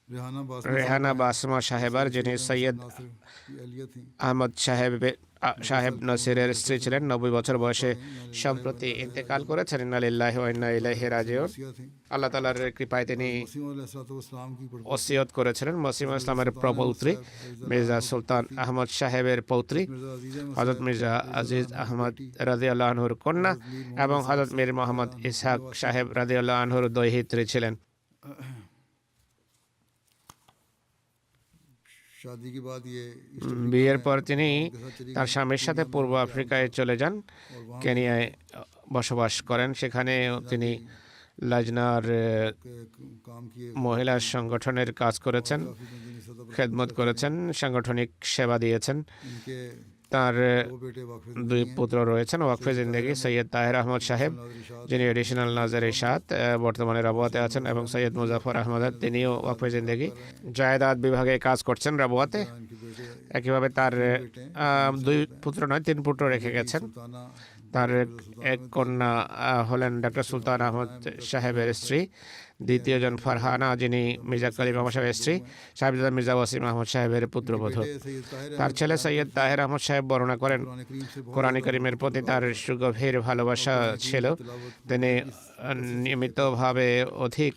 रेहाना बास রেহানা বাসমা সাহেবার, যিনি সৈয়দ नासिर की अहलिया थी। আহমদ সাহেব নসিরের স্ত্রী ছিলেন। 90 বছর বয়সে সম্প্রতি ইন্তেকাল করেছেন। ইন্না লিল্লাহি ওয়া ইন্না ইলাইহি রাজিউন। वसिया थी। আল্লাহ তাআলার কৃপায় তিনি वसीम अलैहिस्सलाम की पढ़ ওসিয়ত করেছিলেন। মসিম ইসলামের প্রপৌত্রী মির্জা সুলতান আহমদ সাহেবের পৌত্রী मिर्जा अजीज হযরত মির্জা আজিজ আহমদ রাদিয়াল্লাহু আনহুর কন্যা এবং হযরত মীর মোহাম্মদ ইসহাক সাহেব রাদিয়াল্লাহু আনহুর দৌহিত্রী ছিলেন। शादी के बाद ये বিয়ের পর তিনি তার স্বামীর সাথে পূর্ব আফ্রিকায় চলে যান, কেনিয়ায় বসবাস করেন। সেখানে তিনি লাজনার काम किए। মহিলা সংগঠনের কাজ করেছেন, খেদমত করেছেন, সাংগঠনিক সেবা দিয়েছেন। इनके তার 2 बेटे वाकफे 2 পুত্র রয়েছেন। ওয়াকফে জিন্দেগি সৈয়দ তাহের আহমদ সাহেব, যিনি এডিশনাল নাজার ইশাত বর্তমানে রাবুয়াতে আছেন, এবং সৈয়দ মুজাফর আহমদ, তিনিও ওয়াকফে জিন্দেগি জায়দাদ বিভাগে কাজ করছেন রাবুয়াতে। इनके बेटे একইভাবে তার 2 পুত্র নয় 3 পুত্র রেখে গেছেন। सुल्ताना তার এক কন্যা হলেন ডক্টর সুলতান আহমদ সাহেবের স্ত্রী, দ্বিতীয়জন ফারহানা, যিনি মির্জা কলিম আহমদ সাহেবের স্ত্রী, সাহেবজাদা মির্জা ওয়াসিম আহমদ সাহেবের পুত্রবধূ। सैयद ताहिर তার ছেলে সৈয়দ তাহের আহমদ সাহেব বর্ণনা করেন, कुरान करीम से बहुत কোরআন করিমের প্রতি তার সুগভীর ভালোবাসা ছিল। তিনি নিয়মিতভাবে অধিক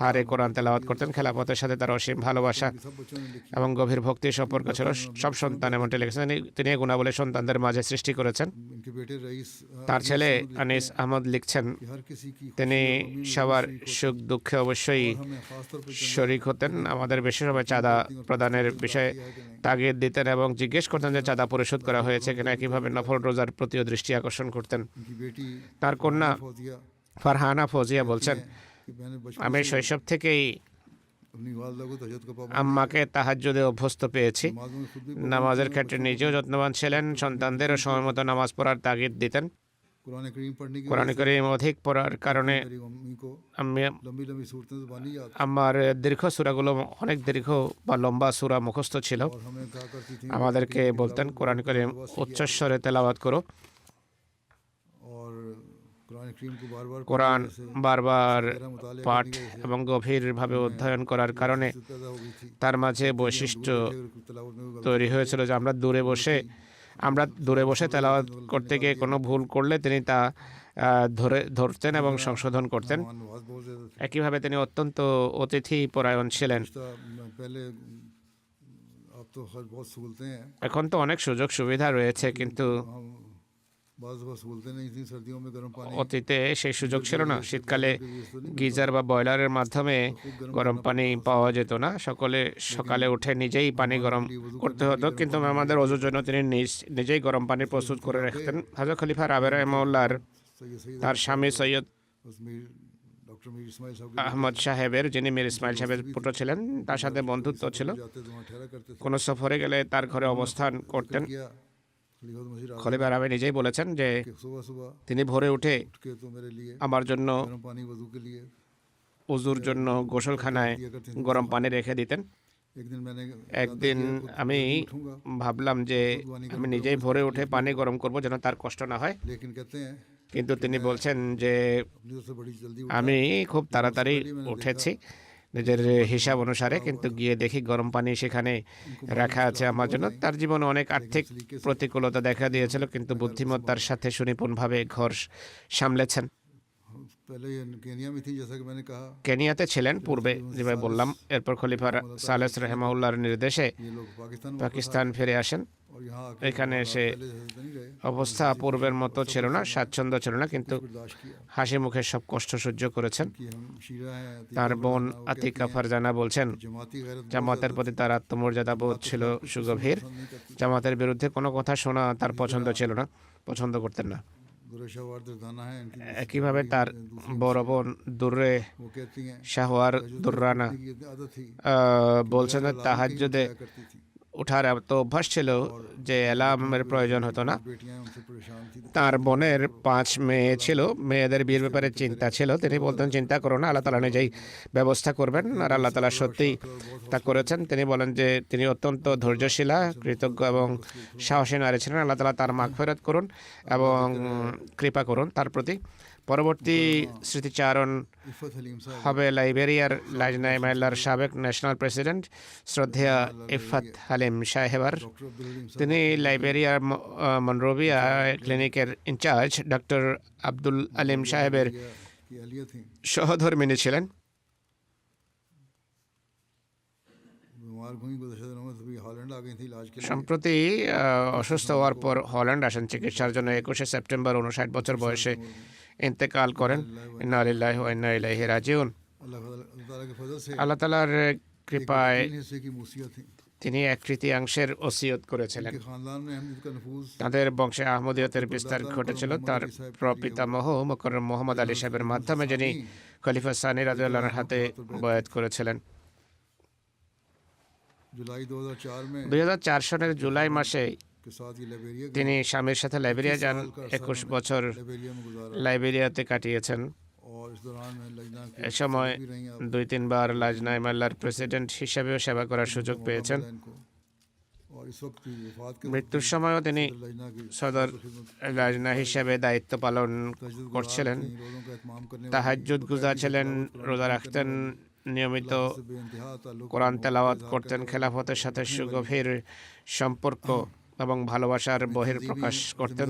হারে কোরআন তেলাওয়াত করতেন। খেলাফতের সাথে তার অসীম ভালোবাসা सब बच्चों ने लिखी। এবং গভীর ভক্তির সম্পর্ক ছিল। সব সন্তান এমনটি লিখেছেন। তিনি এই গুণাবলী সন্তানদের মাঝে সৃষ্টি করেছেন। इनके बेटे रईस তার ছেলে আনিস আহমদ লিখছেন, कि हर किसी की তিনি সবার সুখ দুঃখে অবশ্যই हमें खास तौर पर শরীক হতেন। আমাদের বিশেষভাবে চাঁদা প্রদানের বিষয়ে তাগিদ দিতেন এবং জিজ্ঞেস করতেন যে চাঁদা পরিশোধ করা হয়েছে কিনা। কিভাবে নফল রোজার প্রতিও দৃষ্টি আকর্ষণ করতেন। इनकी बेटी তার কন্যা फौजिया ফারহানা ফৌজিয়া বলছেন, कि मैंने बचपन আমি শৈশব থেকেই अपनी वालदा को तहज्जुद का पाबंद আম্মাকে তাহাজ্জুদে অভ্যস্ত পেয়েছি। नमाज़ों में खुद भी নামাজের ক্ষেত্রে নিজেও যত্নবান ছিলেন। সন্তানদেরও সময়মতো নামাজ পড়ার তাগিদ দিতেন। कुरान करीम पढ़ने की কোরআন কারীম অধিক পড়ার কারণে मेरी मम्मी को আমি लंबी लंबी सूरतें ज़बानी याद আমার দীর্ঘ সূরাগুলো অনেক দীর্ঘ বা লম্বা সূরা মুখস্থ ছিল। और हमें कहा करती थी আমাদেরকে বলতেন কোরআন কারীম উচ্চস্বরে তেলাওয়াত করো। और कुरान करीम को बार बार কোরআন বারবার मुताले পাঠ এবং গভীরভাবে অধ্যয়ন করার কারণে पैदा हो गई थी। তার মাঝে বৈশিষ্ট্য तलावत में भी তৈরি হয়েছিল যে আমরা দূরে বসে তেলাওয়াত করতে গিয়ে কোনো ভুল করলে তিনি তা ধরতেন এবং সংশোধন করতেন। नवाज बहुत ज़्यादा थे। একইভাবে তিনি অত্যন্ত অতিথি পরায়ণ ছিলেন। पहले अब तो खैर बहुत सहूलतें हैं। এখন তো অনেক সুযোগ সুবিধা রয়েছে, কিন্তু हम बाज़ दफ़ा सहूलतें नहीं थी। सर्दियों में गर्म पानी অতীতে সেই সুযোগ ছিল না। শীতকালে গিজার বা বয়লারের মাধ্যমে গরম পানি পাওয়া যেত না। সকালে উঠে নিজেই পানি গরম করতে হতো, কিন্তু আমাদের অজুর জন্য তিনি নিজেই গরম পানি প্রস্তুত করে রাখতেন। হযরত খলিফা রাবে রাহিমাহুল্লাহর सैयद তার স্বামী সৈয়দ डॉक्टर मीर इस्माइल साहब আহমদ সাহেবের, যিনি মীর ইসমাইল সাহেবের পুত্র ছিলেন, তার সাথে বন্ধুত্ব ছিল। जाते तो वहाँ ठहरा करते थे। কোনো সফরে গেলে তার ঘরে অবস্থান করতেন। किया खलीफा मसीह খলিফা রাবে নিজেই বলেছেন যে सुबह सुबह তিনি ভোরে উঠে उठ के तो मेरे लिए আমার জন্য गर्म पानी वजू के लिए উজুর জন্য গোসলখানায় दिया करते थे গরম পানি রেখে দিতেন। एक दिन मैंने একদিন আমি ভাবলাম যে আমি নিজেই ভোরে উঠে পানি গরম করব যেন তার কষ্ট না হয়, लेकिन कहते हैं কিন্তু তিনি বলছেন যে अपनी तरफ से बड़ी जल्दी আমি খুব তাড়াতাড়ি উঠেছি নিজের হিসাব অনুসারে, কিন্তু গিয়ে দেখি গরম পানি সেখানে রাখা আছে আমার জন্য। তার জীবনে অনেক আর্থিক প্রতিকূলতা দেখা দিয়েছিল, কিন্তু বুদ্ধিমত্তার সাথে সুনিপুণভাবে ঘর সামলেছেন। पहले ये केनिया में थी जैसा कि मैंने कहा। কেনিয়াতে ছিলেন পূর্বে, যেভাবে বললাম। এরপর খলিফা সালেস রহমাউল্লাহর নির্দেশে ये लोग पाकिस्तान পাকিস্তান ফিরে আসেন। और यहाँ आके এখানে এসে पहले जैसे नहीं रहे, অবস্থা পূর্বের মতো ছিল না, স্বাচ্ছন্দ্য ছিল না, কিন্তু बर्दाश्त किया হাসি মুখে সব কষ্ট সহ্য করেছেন। कि हम शीरा हैं, তার বোন আতিকা ফারজানা বলছেন जमाती गैरत জামাতের প্রতি তার আত্মমর্যাদা বোধ ছিল সুগভীর। জামাতের বিরুদ্ধে কোনো কথা শোনা তার পছন্দ ছিল না, পছন্দ করতেন না। गुरशावार दर्दाना है इनकी, একইভাবে তার বড় বোন দুর্রে वो कहती हैं শাহওয়ার দুর্রানা कि ये आदत थी বলছেন তাহাজ্জুদে क्या करती थी। ওঠার এত অভ্যাস ছিল যে অ্যালার্মের প্রয়োজন হতো না। बेटियां उनसे परेशान थी। তার বোনের 5 মেয়ে ছিল, মেয়েদের বিয়ের ব্যাপারে চিন্তা ছিল। তিনি বলতেন চিন্তা করো না, আল্লাহ তাআলা নিজেই ব্যবস্থা করবেন, আর আল্লাহ তাআলা সত্যিই তা করেছেন। তিনি বলেন যে তিনি অত্যন্ত ধৈর্যশীলা, কৃতজ্ঞ এবং সাহসী নারী ছিলেন। আল্লাহ তাআলা তার মাগফিরাত করুন এবং কৃপা করুন তার প্রতি। পরবর্তী স্মৃতিচারণ इफ़त हलीम साहब হবে লাইবেরিয়ার লাজনাই মাল্লার সাবেক ন্যাশনাল প্রেসিডেন্ট শ্রদ্ধেয়া ইফাত হালিম সাহেবার। डॉक्टर अब्दुल हलीम साहब তিনি লাইবেরিয়ার মনরোভিয়া ক্লিনিকের ইনচার্জ ডক্টর আব্দুল আলিম সাহেবের की अहलिया थी। সহধর্মিণী ছিলেন। बीमार हुई गुज़श्ता दिनों में, तभी हॉलैंड आ गई थी इलाज के लिए। সম্প্রতি অসুস্থ হওয়ার পর হল্যান্ড আসেন চিকিৎসার জন্য। 21শে সেপ্টেম্বর 59 বছর বয়সে ইন্তেকাল করেন। ইন্না লিল্লাহি ওয়া ইন্না ইলাইহি রাজিউন। अल्लाह ताला के फजल से আল্লাহ তাআলার কৃপায় 3 हिस्से की मूसियत थी। তিনি 1/3 ওসিয়ত করেছিলেন। के खानदान में अहमद का नफूज তাদের বংশে আহমদিয়তের বিস্তার ঘটেছিল তার প্রপিতামহ মুকররম মোহাম্মদ আলী সাহেবের মাধ্যমে, যিনি খলিফা সানি রাদিয়াল্লাহু আনহুর হাতে বয়াত করেছিলেন। जुलाई 2004 में 2004 সনের জুলাই মাসে के साथ ये लाइबेरिया गए। তিনি স্বামীর সাথে লাইবেরিয়া যান। 21 বছর लाइबेरिया में गुजारा লাইবেরিয়াতে কাটিয়েছেন। और इस दौरान में लजना की এ সময় भी रही आप 2-3 বার লাজনাই মাল্লার প্রেসিডেন্ট হিসেবেও সেবা করার সুযোগ পেয়েছেন। इनको। और इस वक्त की वफात के মৃত্যুর সময়ও তিনি लजना की সদর লাজনা হিসেবে দায়িত্ব পালন तजद्दुद করছিলেন। रोज़ों का एहतमाम करने তাহাজ্জুদ গুজার ছিলেন, রোজা রাখতেন, নিয়মিত से बेइंतहा ताल्लुक কোরআন তেলাওয়াত করতেন, খেলাফতের সাথে সুগভীর সম্পর্ক এবং ভালোবাসার বহিঃপ্রকাশ করতেন।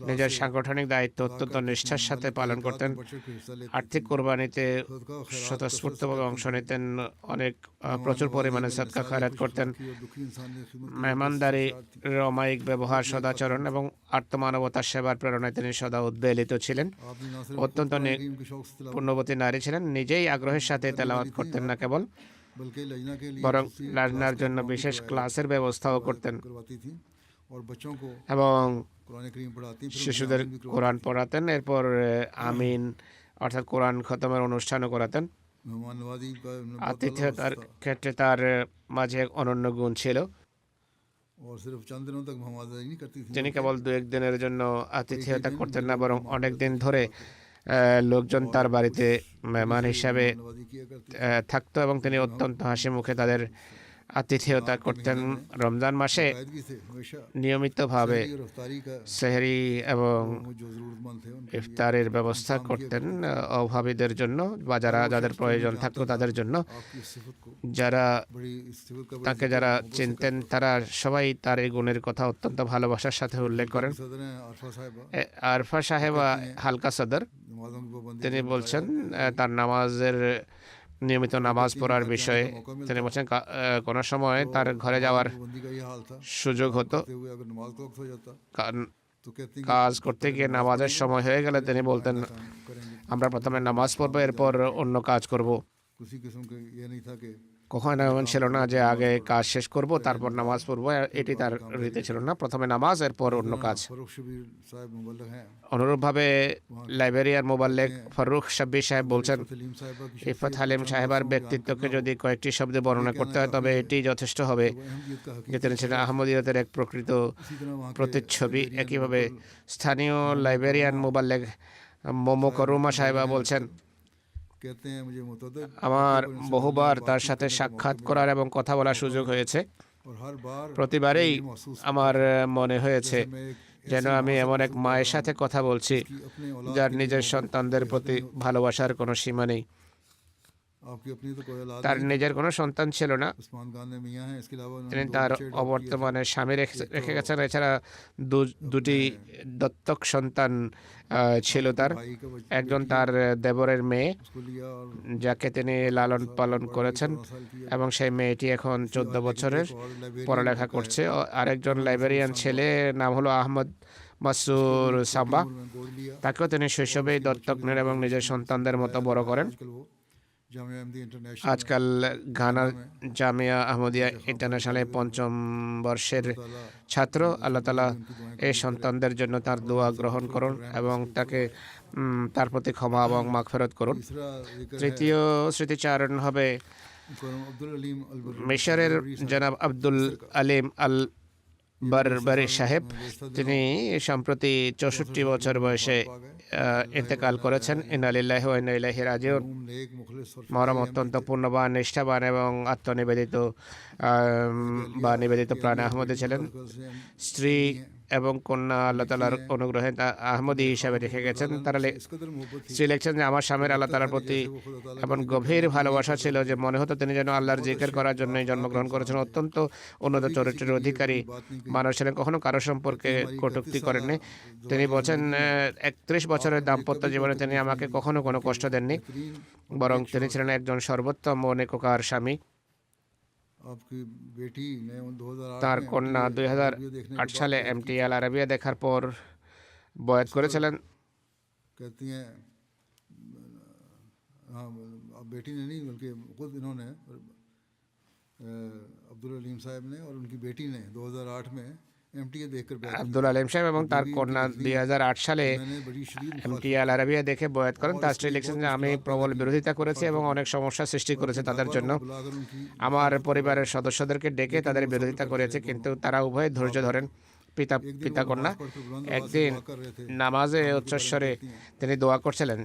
নিজের সাংগঠনিক দায়িত্ব অত্যন্ত নিষ্ঠার সাথে পালন করতেন। बच्चों के हिस्सा लेते আর্থিক কোরবানিতে স্বতঃস্ফূর্তভাবে অংশ নিতেন, অনেক প্রচুর পরিমাণে সদকা খয়রাত করতেন। की और दुखी इंसान की खिदमत মেহমানদারি, রমায়িক ব্যবহার, সদাচরণ এবং আত্মমানবতার সেবার প্রেরণায় তিনি সদা উদ্বেলিত ছিলেন। आपने ना सिर्फ অত্যন্ত उनके शौक से तिलावत পুণ্যবতী নারী ছিলেন। নিজেই আগ্রহের সাথে তেলাওয়াত করতেন না কেবল, बल्कि लजना के लिए বরং खुसूसी লাজনার জন্য বিশেষ ক্লাসের ব্যবস্থাও করতেন करवाती थी और बच्चों को এবং कुरान करीम पढ़ाती फिर শিশুদের কোরআন পড়াতেন। এরপর আমিন অর্থাৎ কোরআন খতমের অনুষ্ঠানও করাতেন। मेहमान नवाजी का আতিথেয়তার ক্ষেত্রে তার মাঝে এক অনন্য গুণ ছিল। और सिर्फ चंद दिनों तक मेहमानदारी नहीं करती थी, তিনি কেবল 2-1 দিনের জন্য আতিথেয়তা করতেন না, বরং অনেক দিন ধরে লোকজন তার বাড়িতে মেহমান হিসাবে नवाजी किया करती থাকতো এবং তিনি অত্যন্ত হাসি মুখে তাদের আতিথেয়তা করতেন। রমজান মাসে कायदगी से हमेशा নিয়মিতভাবে और रफ्तारी का সেহরি এবং जो ज़रूरतमंद थे उनके ইফতারের ব্যবস্থা করতেন অভাবীদের জন্য বা যাদের প্রয়োজন থাকতো তাদের জন্য। आपकी इस सिफत को যারা बड़ी इस सिफत का তাকে যারা চিনতেন তারা সবাই তার এই গুণের কথা অত্যন্ত ভালোবাসার সাথে উল্লেখ করেন। सदर हैं आरफा साहिबा, আরফা সাহেবা হালকা সদর, नमाजों की पाबंदी তিনি বলছেন তার নামাজের নিয়মিত নামাজ পড়ার বিষয়ে তিনি বলছেন কোনো সময় তার ঘরে যাওয়ার पाबंदी का ये हाल था। সুযোগ হতো। करते हुए अगर नमाज का वक्त हो जाता কা- तो कहती हैं কাজ করতে গিয়ে নামাজের সময় হয়ে গেলে তিনি বলতেন काम करेंगे। আমরা প্রথমে নামাজ পড়বো, এরপর অন্য কাজ করব। किसी किस्म का ये नहीं था कि কখনো এমন ছিল না যে আগে কাজ শেষ করব তারপর নামাজ পড়বো, এটি তার রীতি ছিল না। প্রথমে নামাজ, এরপর অন্য কাজ। फरुख शबीर साहब मुबल्लिग हैं। অনুরূপভাবে লাইবেরিয়ার মোবাল্লেগ ফারুক শাব্বির সাহেব বলছেন सलीम साहिबा की ইফাত হালিম সাহেবার ব্যক্তিত্বকে যদি কয়েকটি শব্দে বর্ণনা করতে হয় তবে এটি যথেষ্ট হবে अहमियत का हकीम যে তিনি ছিলেন আহমদিয়তের এক প্রকৃত इसी तरह वहाँ के প্রতিচ্ছবি। একইভাবে স্থানীয় লাইবেরিয়ান মোবাল্লেগ মোমো করুমা সাহেবা বলছেন कहते हैं मुझे मुतअद्दिद আমার मौके पर उनसे বহুবার मिलने और তার बातचीत साথে करने का সাক্ষাৎ मौका করার मिला এবং কথা বলার সুযোগ হয়েছে। और हर बार প্রতিবারেই मैं ये महसूस करता আমার था মনে হয়েছে जैसे मैं एक যেন ऐसी আমি माँ से এমন এক गुफ्तगू कर মায়ের रहा সাথে हूँ কথা বলছি जिसकी अपने औलाद যার के लिए নিজের मोहब्बत সন্তানদের कोई हद প্রতি नहीं होती। ভালোবাসার কোনো সীমা নেই। आपकी अपनी तो कोई औलाद তার नहीं थी। নিজের কোনো সন্তান ছিল না। उस्मान गाने मियाँ हैं, इसके अलावा তিনি उन्होंने 2 তার बच्चे अडॉप्ट किए थे। অবর্তমানে স্বামী রেখে एक तो গেছেন। এছাড়া দুটি দত্তক সন্তান ছিল अपने তার। भाई का একজন बेटी তার দেবরের মেয়ে उसको लिया और যাকে তিনি লালন পালন बड़ा করেছেন 14 साल की है। এবং সেই মেয়েটি এখন 14 বছরের, एक और लाइब्रेरियन পড়ালেখা लड़का है, করছে। আরেকজন उसको লাইব্রেরিয়ান साम्बा। ছেলে, নাম হলো আহমদ उसको মাসুর भी छोटी সাম্বা। उम्र में गोद लिया তাকেও তিনি और শৈশবেই उसके দত্তক बच्चों की নেন এবং तरफ নিজের उसने সন্তানদের মতো पढ़ाया বড় लगाया। করেন। आजकल वो जामिया अहमदी इंटरनेशनल আজকাল ঘানা জামিয়া আহমদিয়া ইন্টারন্যাশনালে 5ম বর্ষের अल्लाह ताला ছাত্র। আল্লাহ তাআলা उनकी दुआएं এই कबूल সন্তানদের জন্য তার দোয়া গ্রহণ করুন এবং তাকে তার প্রতি ক্ষমা এবং মাগফিরাত করুন। तीसरा जिक्र है তৃতীয় স্মৃতিচারণ হবে अब्दुल अलीम अल মিশরের জনাব আব্দুল আলিম আল বারবারি সাহেব। তিনি সম্প্রতি 64 বছর বয়সে ইন্তেকাল করেছেন। ইন্না লিল্লাহি ওয়া ইন্না ইলাইহি রাজিউন। नेक मुखलिस और মরম অত্যন্ত পুণ্যবান, নিষ্ঠাবান এবং আত্মনিবেদিত বা নিবেদিত প্রাণ আহমদী ছিলেন। স্ত্রী এবং কন্যা আল্লাহ তাআলার অনুগ্রহে আহমদী হিসাবে রেখে গেছেন। তারা इस कदर मोहब्बत थी স্ত্রী লিখছেন যে আমার স্বামীর আল্লাহ তাআলার প্রতি এমন গভীর ভালোবাসা ছিল যে মনে হতো তিনি যেন আল্লাহর জিকির করার জন্যই জন্মগ্রহণ করেছেন। অত্যন্ত উন্নত চরিত্রের অধিকারী মানুষ ছিলেন, কখনো কারো সম্পর্কে কটূক্তি করেননি। তিনি বলছেন 31 বছরের দাম্পত্য জীবনে তিনি আমাকে কখনো কোনো কষ্ট দেননি, বরং তিনি ছিলেন একজন সর্বোত্তম ও নেককার স্বামী। आपकी बेटी ने 2008 তার में কন্যা MTA 2008 সালে এমটিএল আরাবিয়া দেখার পর বয়াত করেছিলেন। कहती हैं हाँ अब बेटी ने नहीं बल्कि खुद इन्होंने अब्दुल अलीम साहब ने और उनकी बेटी ने 2008 में MTA देखकर बैठ আব্দুল আলিম সাহেব এবং তার কন্যা 2008 সালে मैंने बड़ी शदीद এমটিএল আরাবিয়া দেখে বয়াত করেন। তার স্ত্রী লিখছেন যে আমি প্রবল বিরোধিতা করেছি এবং অনেক সমস্যা সৃষ্টি করেছে তাদের জন্য। बुलाकर उनकी আমার পরিবারের সদস্যদেরকে ডেকে তাদের বিরোধিতা করেছে, কিন্তু তারা উভয়ে ধৈর্য ধরেন। পিতা কন্যা একদিন নামাজে উচ্চস্বরে তিনি দোয়া করছিলেন,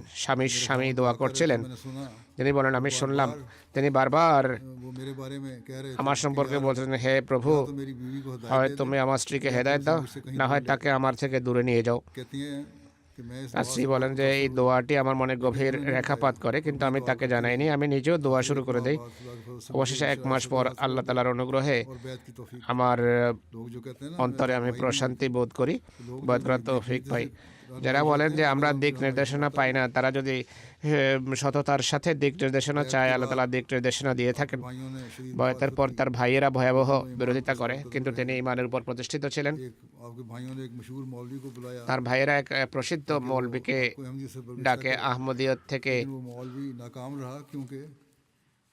স্বামী দোয়া করছিলেন। मैंने सुना তিনি বলেন আমি শুনলাম তিনি বারবার वो मेरे बारे में कह रहे थे আমার সম্পর্কে বলছেন, হে প্রভু, तो मेरी बीवी को হয় हिदायत তুমি আমার স্ত্রীকে হেদায়েত দাও, না হয় তাকে আমার থেকে দূরে নিয়ে যাও। कहती हैं कि मैं इस তার স্ত্রী বলেন যে এই দোয়াটি আমার মনে গভীর রেখাপাত করে, কিন্তু আমি তাকে জানাইনি। আমি নিজেও দোয়া শুরু করে দেই। অবশেষে 1 মাস পর আল্লাহ তাআলার অনুগ্রহে और बैत की तौफीक আমার लोग जो कहते हैं ना অন্তরে আমি প্রশান্তি বোধ করি, বয়াত করার তৌফিক পাই। যারা বলেন যে আমরা দিক নির্দেশনা পাই না, তারা যদি সততার সাথে দিক নির্দেশনা চায়, আল্লাহ তাআলা দিক নির্দেশনা দিয়ে থাকেন। भाइयों ने शदीद বয়াতের পর তার ভাইয়েরা ভয়াবহ বিরোধিতা করে, কিন্তু তিনি ইমানের উপর প্রতিষ্ঠিত ছিলেন। एक आपके भाइयों ने एक मशहूर मौलवी को बुलाया তার भाइয়েরা এক প্রসিদ্ধ মৌলবীকে कोई अहमदी से बरगज़िश्ता ডাকে আহমদিয়ত থেকে लेकिन वो मौलवी नाकाम रहा क्योंकि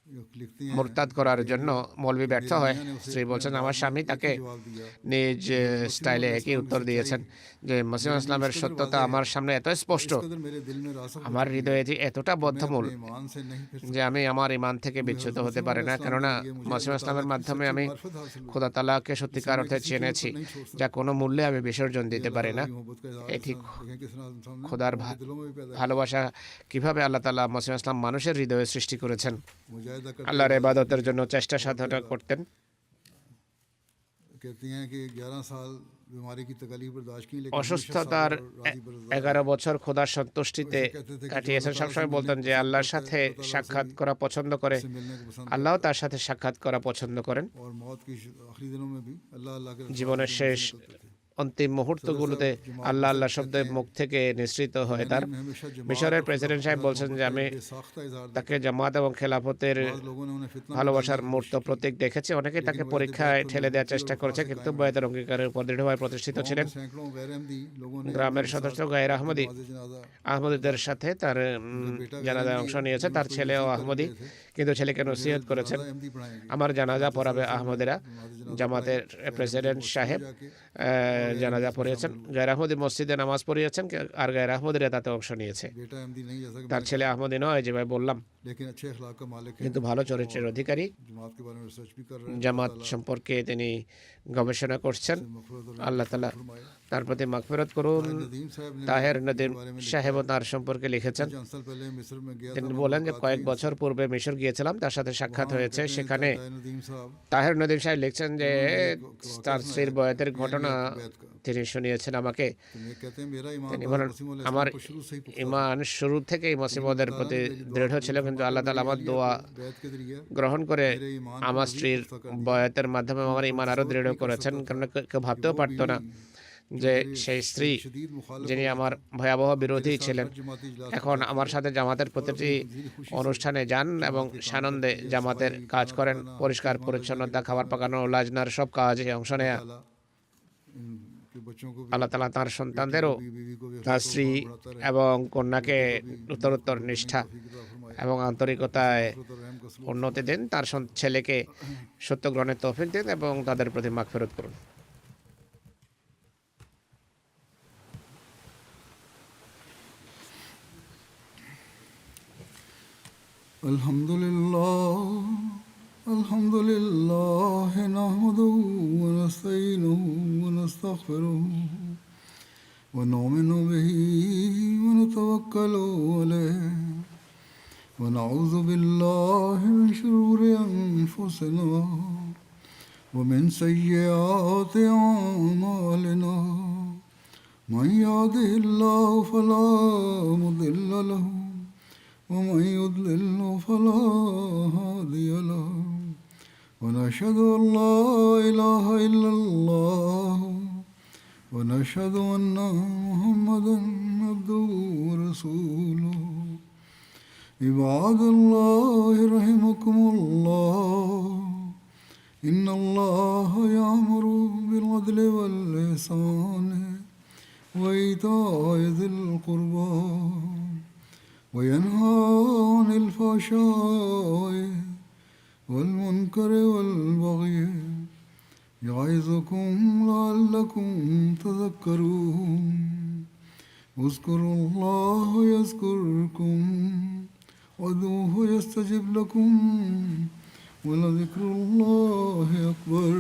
ये लिखती हैं মুরতাদ করার জন্য মৌলবী ব্যর্থ হয়। স্ত্রী বলছেন আমার স্বামী তাকে जवाब दिया নিজ স্টাইলে একই উত্তর দিয়েছেন যে মসিহ ইসলামের সত্যতা আমার সামনে এত স্পষ্ট, इस कदर मेरे दिल में रासख আমার হৃদয়ে যে এতটা বদ্ধমূল अपने ईमान से नहीं फिर যে আমি আমার ইমান থেকে বিচ্যুত হতে পারি না। কেননা মসিহ ইসলামের মাধ্যমে আমি मार्फत हासिल हुई খোদা তাআলাকে সত্যিকার অর্থে চিনেছি, যা কোনো মূল্যে আমি বিসর্জন দিতে পারি না। मोहब्बत का এই ঠিক इजहार देखें किस तरह इंसान ने খোদার हमारे दिलों में भी पैदा ভালোবাসা কিভাবে আল্লাহ তাআলা মসিহ ইসলাম মানুষের হৃদয়ে সৃষ্টি করেছেন। मुजाहिदा कर আল্লাহর ইবাদতের জন্য চেষ্টা সাধনা করতেন। कहती हैं कि 11 साल बीमारी की तकलीफ बर्दाश्त की लेकिन অসুস্থতার 11 বছর খোদার সন্তুষ্টিতে কাটিয়েছেন। সবসময় বলতেন যে আল্লাহর সাথে সাক্ষাৎ করা পছন্দ করে, से मिलने को पसंद আল্লাহ তার সাথে সাক্ষাৎ করা পছন্দ করেন। और मौत की आखिरी दिनों में भी अल्लाह अल्लाह के জীবনের শেষ অন্তিম মুহূর্তগুলোতে আল্লাহ আল্লাহ শব্দের মুখ থেকে নিঃসৃত হয় তার। মিশরের প্রেসিডেন্ট সাহেব বলছেন যে আমি साख्ता इजहार তাকে জামাত এবং খেলাফতের लोगों ने उन्हें फितना ভালোবাসার মূর্ত প্রতীক দেখেছে। অনেকে তাকে পরীক্ষায় ঠেলে দেওয়ার চেষ্টা করেছে, কিন্তু বয়াতের অঙ্গীকারের উপর দৃঢ়ভাবে প্রতিষ্ঠিত ছিলেন। सैकड़ों गैर अहमदी लोगों ने গ্রামের সদস্য গায়ের আহমদি जनाजा আহমদীদের সাথে তার জানাজায় অংশ নিয়েছে। তার ছেলেও আহমদি, কিন্তু ছেলেকে নসিহত করেছেন अहमदी पढ़ाएंगे আমার জানাজা পড়াবে আহমদিরা। জামাতের প্রেসিডেন্ট সাহেব জানাজা পড়িয়েছেন। গায়ের আহমদি মসজিদে নামাজ পড়িয়েছেন আর গায়ের আহমদিরা তাতে অংশ নিয়েছে। बेटा अहमदी नहीं जैसा कि তার ছেলে আহমদি নয়, যেভাবে বললাম। लेकिन अच्छे अखलाक का मालिक है কিন্তু ভালো চরিত্রের অধিকারী। जमात के बारे में रिसर्च भी कर रहे हैं জামাত সম্পর্কে তিনি গবেষণা করছেন। আল্লাহ তাআলা তার প্রতি মাগফিরাত করুন। नदीम साहब ने তাহের নদীম সাহেবও তার সম্পর্কে লিখেছেন। 5 साल पहले मिस्र में गया তিনি বলেন যে কয়েক বছর পূর্বে মিশর গিয়েছিলাম, তার সাথে সাক্ষাৎ হয়েছে। সেখানে नदीम साहब তাহের নদীম সাহেব লিখছেন যে তার স্ত্রীর বয়াতের ঘটনা তিনি শুনিয়েছেন আমাকে। तो ये कहते हैं मेरा ईमान তিনি বলেন আমার शुरू से ही पुख्ता ঈমান শুরু থেকেই মসিমদের প্রতি দৃঢ় ছিল, কিন্তু আল্লাহ তাআলা আমার দোয়া बैत के जरिए গ্রহণ করে আমার স্ত্রীর বয়াতের মাধ্যমে আমার ঈমান আরো দৃঢ় করেছেন। কারণ কেউ ভাবতেও পারতো না যে সেই স্ত্রী शदीद मुखालिफ যিনি আমার ভয়াবহ বিরোধী ছিলেন जमाती इजलास এখন আমার সাথে জামাতের প্রতিটি অনুষ্ঠানে যান এবং সানন্দে জামাতের কাজ করেন। পরিষ্কার পরিচ্ছন্নতা, খাবার পাকানো, লাজনার সব কাজে অংশ নেয়া। इनके बच्चों को भी আল্লাহ তাআলা তাঁর সন্তানদেরও बीवी को भी তার স্ত্রী এবং কন্যাকে উত্তরোত্তর নিষ্ঠা এবং আন্তরিকতায় तो रहम का सलूक উন্নতি দিন। তার ছেলেকে সত্য গ্রহণের তৌফিক দিন এবং তাদের প্রতি মাগফিরাত করুন। الحمد لله نحمده ونستعينه ونستغفره ونؤمن به ونتوكل عليه ونعوذ بالله من شرور أنفسنا ومن سيئات أعمالنا من يهده الله فلا مضل له ومن يضلل فلا هادي له ونشهد أن لا إله إلا الله ونشهد أن محمدا عبده ورسوله عباد الله رحمكم الله إن الله يأمر بالعدل والإحسان وإيتاء ذي القربى وينهى عن الفحشاء والمنكر والبغي يعظكم لعلكم تذكرون اذكروا الله يذكركم وادعوه يستجب لكم ولذكر الله أكبر